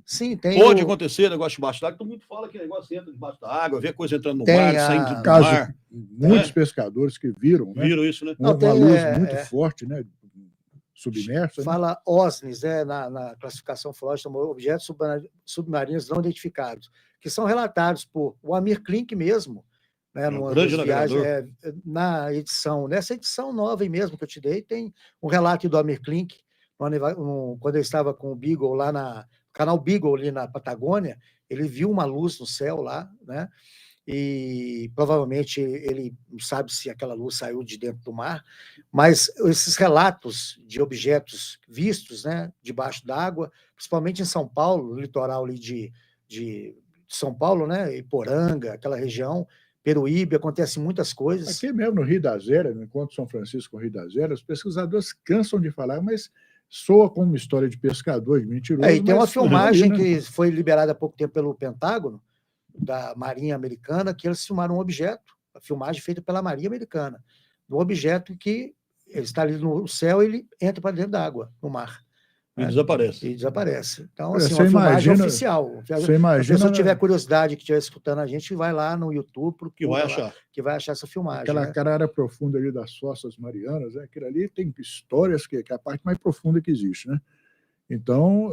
Sim, tem. Pode acontecer negócio debaixo d'água. Todo mundo fala que negócio entra debaixo da água, vê coisa entrando no mar, saindo do mar. Muitos pescadores que viram, né? Viram isso, né? Uma luz muito forte, né? Submersa. Fala OSNIs, né? Na classificação ufológica, objetos submarinos não identificados, que são relatados por o Amir Klink mesmo, né, numa das viagens, na edição, nessa edição nova aí mesmo que eu te dei, tem um relato do Amir Klink, quando ele estava com o Beagle lá no canal Beagle, ali na Patagônia, ele viu uma luz no céu lá, né? E provavelmente ele não sabe se aquela luz saiu de dentro do mar, mas esses relatos de objetos vistos, né, debaixo d'água, principalmente em São Paulo, no litoral ali de São Paulo, né, Iporanga, aquela região, Peruíbe, acontecem muitas coisas. Aqui mesmo no Rio das Eras, no Encontro São Francisco com o Rio das Eras, os pesquisadores cansam de falar, mas soa como uma história de pescador, de mentiroso. E tem uma filmagem que foi liberada há pouco tempo pelo Pentágono, da Marinha Americana, que eles filmaram um objeto, a filmagem feita pela Marinha Americana, um objeto que ele está ali no céu e ele entra para dentro da água, no mar. E desaparece. E desaparece. Então, assim, uma filmagem oficial. Se a pessoa tiver curiosidade, que estiver escutando a gente, vai lá no YouTube, que vai achar essa filmagem. Aquela área profunda ali das Fossas Marianas, né? Aquilo ali tem histórias que é a parte mais profunda que existe, né? Então,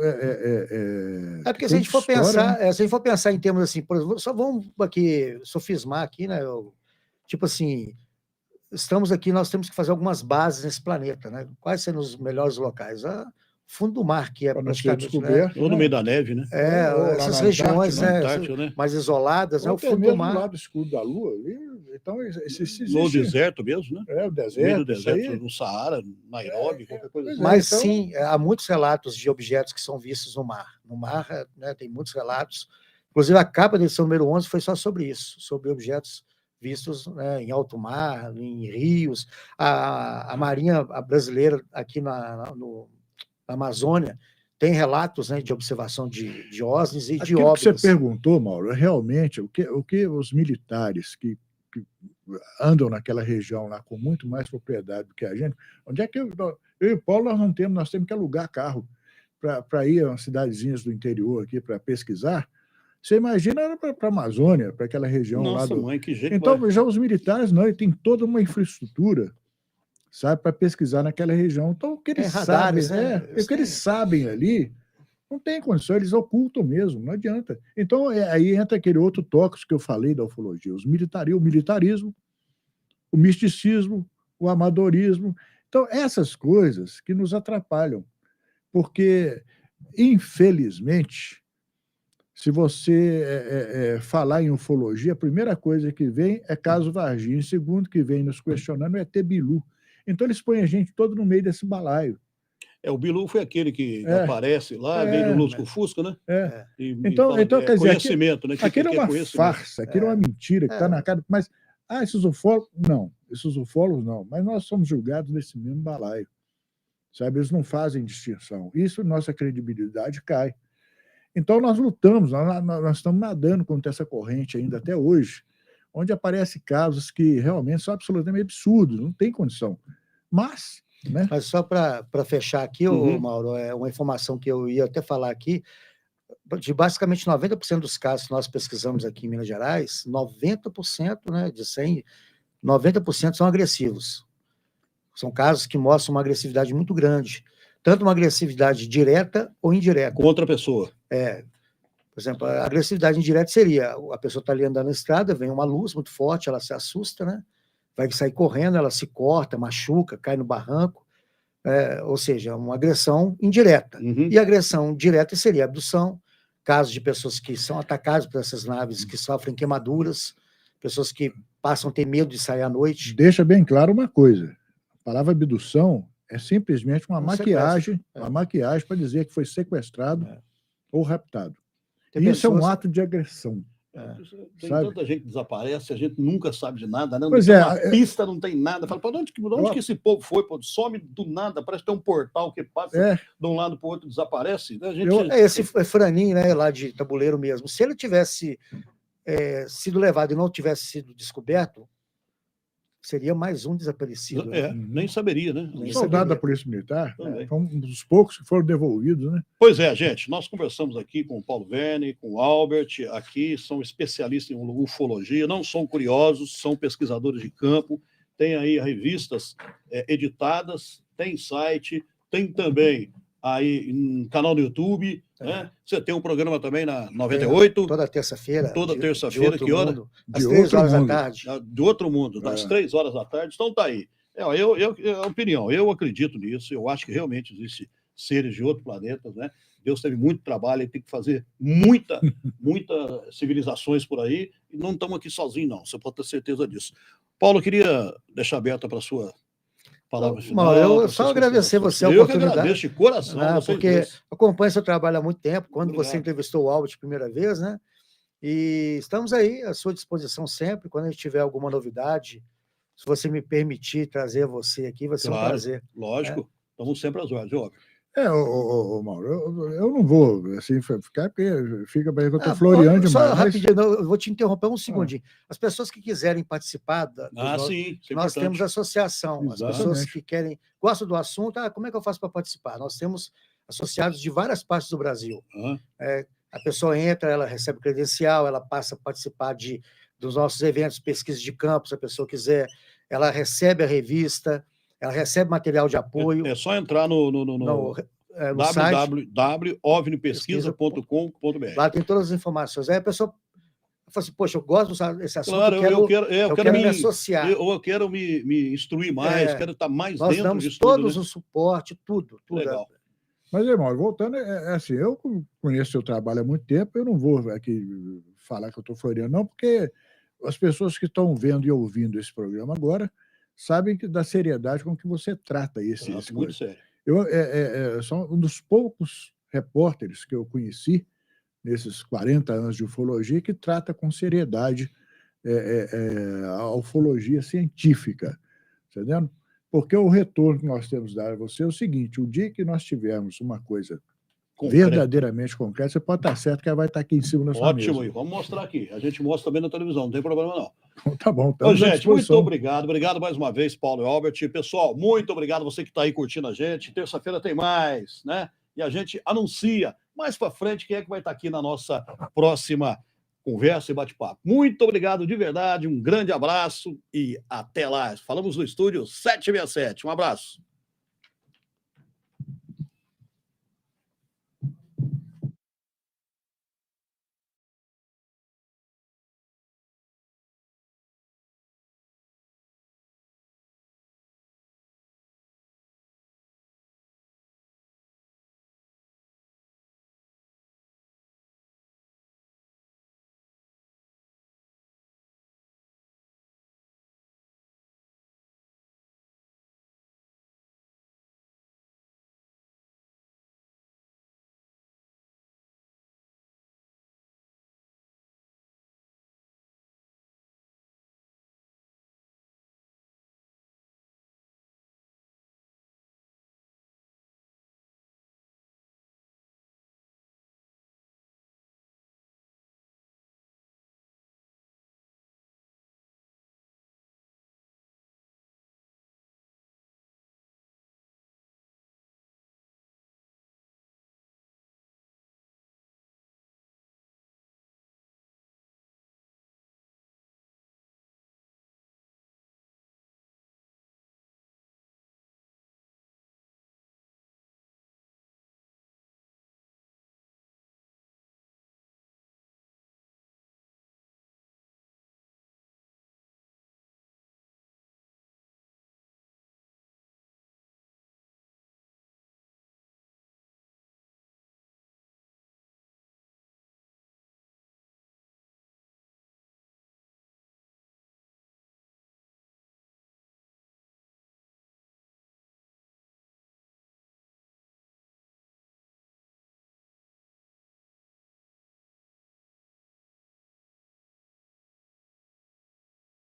porque se a gente for pensar, se a gente for pensar em termos assim, por exemplo, só vamos aqui sofismar aqui, né? Tipo assim, estamos aqui, nós temos que fazer algumas bases nesse planeta, né? Quais seriam os melhores locais? Fundo do mar, que é praticamente, né? Ou no meio da neve, né? Essas regiões, Antártida, né? mais isoladas, ou o fundo do mar. Do lado escuro da Lua, então existe. No deserto mesmo, né? O deserto. No meio do deserto, no Saara, Nairobi, qualquer coisa assim. Mas então... sim, há muitos relatos de objetos que são vistos no mar. No mar, né, tem muitos relatos. Inclusive, a capa da edição número 11 foi só sobre isso, sobre objetos vistos, né, em alto mar, em rios. A Marinha brasileira aqui na Amazônia tem relatos, né, de observação de OSNIs e de OVNIs. Que você perguntou, Mauro, realmente o que os militares que andam naquela região lá com muito mais propriedade do que a gente, onde é que eu e o Paulo nós temos que alugar carro para ir a umas cidadezinhas do interior aqui para pesquisar. Você imagina para a Amazônia, para aquela região. Nossa, lá mãe, que jeito. Então, já os militares não, ele tem toda uma infraestrutura, sabe, para pesquisar naquela região. Então, o que eles radares, sabem, o que eles sabem ali, não tem condição, eles ocultam mesmo, não adianta. Então, aí entra aquele outro tópico que eu falei da ufologia, o militarismo, o misticismo, o amadorismo. Então, essas coisas que nos atrapalham, porque, infelizmente, se você falar em ufologia, a primeira coisa que vem é caso Varginha, segundo que vem nos questionando é ET Bilu. Então, eles põem a gente todo no meio desse balaio. O Bilu foi aquele que aparece lá, veio no Lusco Fusco, né? Então, quer dizer, conhecimento, né? Aquilo é uma farsa, aquilo é uma mentira que está na cara. Mas, esses ufólogos, não. Esses ufólogos, não. Mas nós somos julgados nesse mesmo balaio. Sabe? Eles não fazem distinção. Isso, nossa credibilidade cai. Então, nós lutamos, nós estamos nadando contra essa corrente ainda até hoje, onde aparecem casos que realmente são absolutamente absurdos, não tem condição. Mas só para fechar aqui, Mauro, uma informação que eu ia até falar aqui, de basicamente 90% dos casos que nós pesquisamos aqui em Minas Gerais, 90%, né, de 100, 90% são agressivos. São casos que mostram uma agressividade muito grande, tanto uma agressividade direta ou indireta. Contra a pessoa. Por exemplo, a agressividade indireta seria, a pessoa está ali andando na estrada, vem uma luz muito forte, ela se assusta, né? Vai sair correndo, ela se corta, machuca, cai no barranco, ou seja, uma agressão indireta. E a agressão direta seria abdução, casos de pessoas que são atacadas por essas naves, que sofrem queimaduras, pessoas que passam a ter medo de sair à noite. Deixa bem claro uma coisa, a palavra abdução É simplesmente uma maquiagem para dizer que foi sequestrado ou raptado. Isso é um ato de agressão. Tem sabe? tanta gente que desaparece, a gente nunca sabe de nada, né? Não Pois tem é, uma pista, não tem nada. Fala, para onde que esse povo foi? Pô? Some do nada, parece que tem um portal que passa de um lado para o outro, desaparece. A gente... Esse Franinho, né, lá de Tabuleiro mesmo, se ele tivesse sido levado e não tivesse sido descoberto, seria mais um desaparecido. Nem saberia, né? Um soldado da Polícia Militar, foi um dos poucos que foram devolvidos, né? Pois é, gente, nós conversamos aqui com o Paulo Verne, com o Albert, aqui são especialistas em ufologia, não são curiosos, são pesquisadores de campo, tem aí revistas editadas, tem site, tem também aí um canal no YouTube, né? Você tem um programa também na 98. Toda terça-feira. Toda terça-feira, que hora? Às 3 horas da tarde. De outro mundo, das 3 horas da tarde. Então tá aí. Opinião, eu acredito nisso, eu acho que realmente existe seres de outro planeta, né? Deus teve muito trabalho, ele tem que fazer muitas civilizações por aí, e não estamos aqui sozinhos, não, você pode ter certeza disso. Paulo, queria deixar aberta para a sua palavra final. Eu só agradecer você a oportunidade. Eu que agradeço de coração. Porque acompanho seu trabalho há muito tempo, quando você entrevistou o Albert a primeira vez, né? E estamos aí à sua disposição sempre, quando a gente tiver alguma novidade, se você me permitir trazer você aqui, vai ser um prazer. Lógico, estamos sempre às ordens, óbvio. Mauro, eu não vou assim ficar, porque fica para que eu estou floreando demais. Só rapidinho, eu vou te interromper um segundinho. As pessoas que quiserem participar, nós temos associação. Exatamente. As pessoas que gostam do assunto, como é que eu faço para participar? Nós temos associados de várias partes do Brasil. A pessoa entra, ela recebe credencial, ela passa a participar dos nossos eventos, pesquisa de campo, se a pessoa quiser, ela recebe a revista, ela recebe material de apoio. É só entrar no www.ovnipesquisa.com.br. Lá tem todas as informações. Aí a pessoa fala assim, poxa, eu gosto desse assunto, claro, eu quero me associar. Eu quero me instruir mais, quero estar mais nós dentro damos disso. Todos o suporte, tudo. Legal. Mas, irmão, voltando, assim, eu conheço seu trabalho há muito tempo, eu não vou aqui falar que eu estou floreando, não, porque as pessoas que estão vendo e ouvindo esse programa agora sabem da seriedade com que você trata esse muito sério. Eu sou um dos poucos repórteres que eu conheci nesses 40 anos de ufologia que trata com seriedade a ufologia científica, entendendo? Porque o retorno que nós temos dado a você é o seguinte: o dia que nós tivermos uma coisa verdadeiramente concreta, você pode estar certo que ela vai estar aqui em cima da sua mesa. Ótimo, e vamos mostrar aqui. A gente mostra também na televisão, não tem problema não. Tá bom, então, gente, muito obrigado. Obrigado mais uma vez, Paulo e Albert. Pessoal, muito obrigado você que está aí curtindo a gente. Terça-feira tem mais, né? E a gente anuncia mais para frente quem é que vai estar aqui na nossa próxima conversa e bate-papo. Muito obrigado de verdade, um grande abraço e até lá. Falamos no estúdio 767. Um abraço.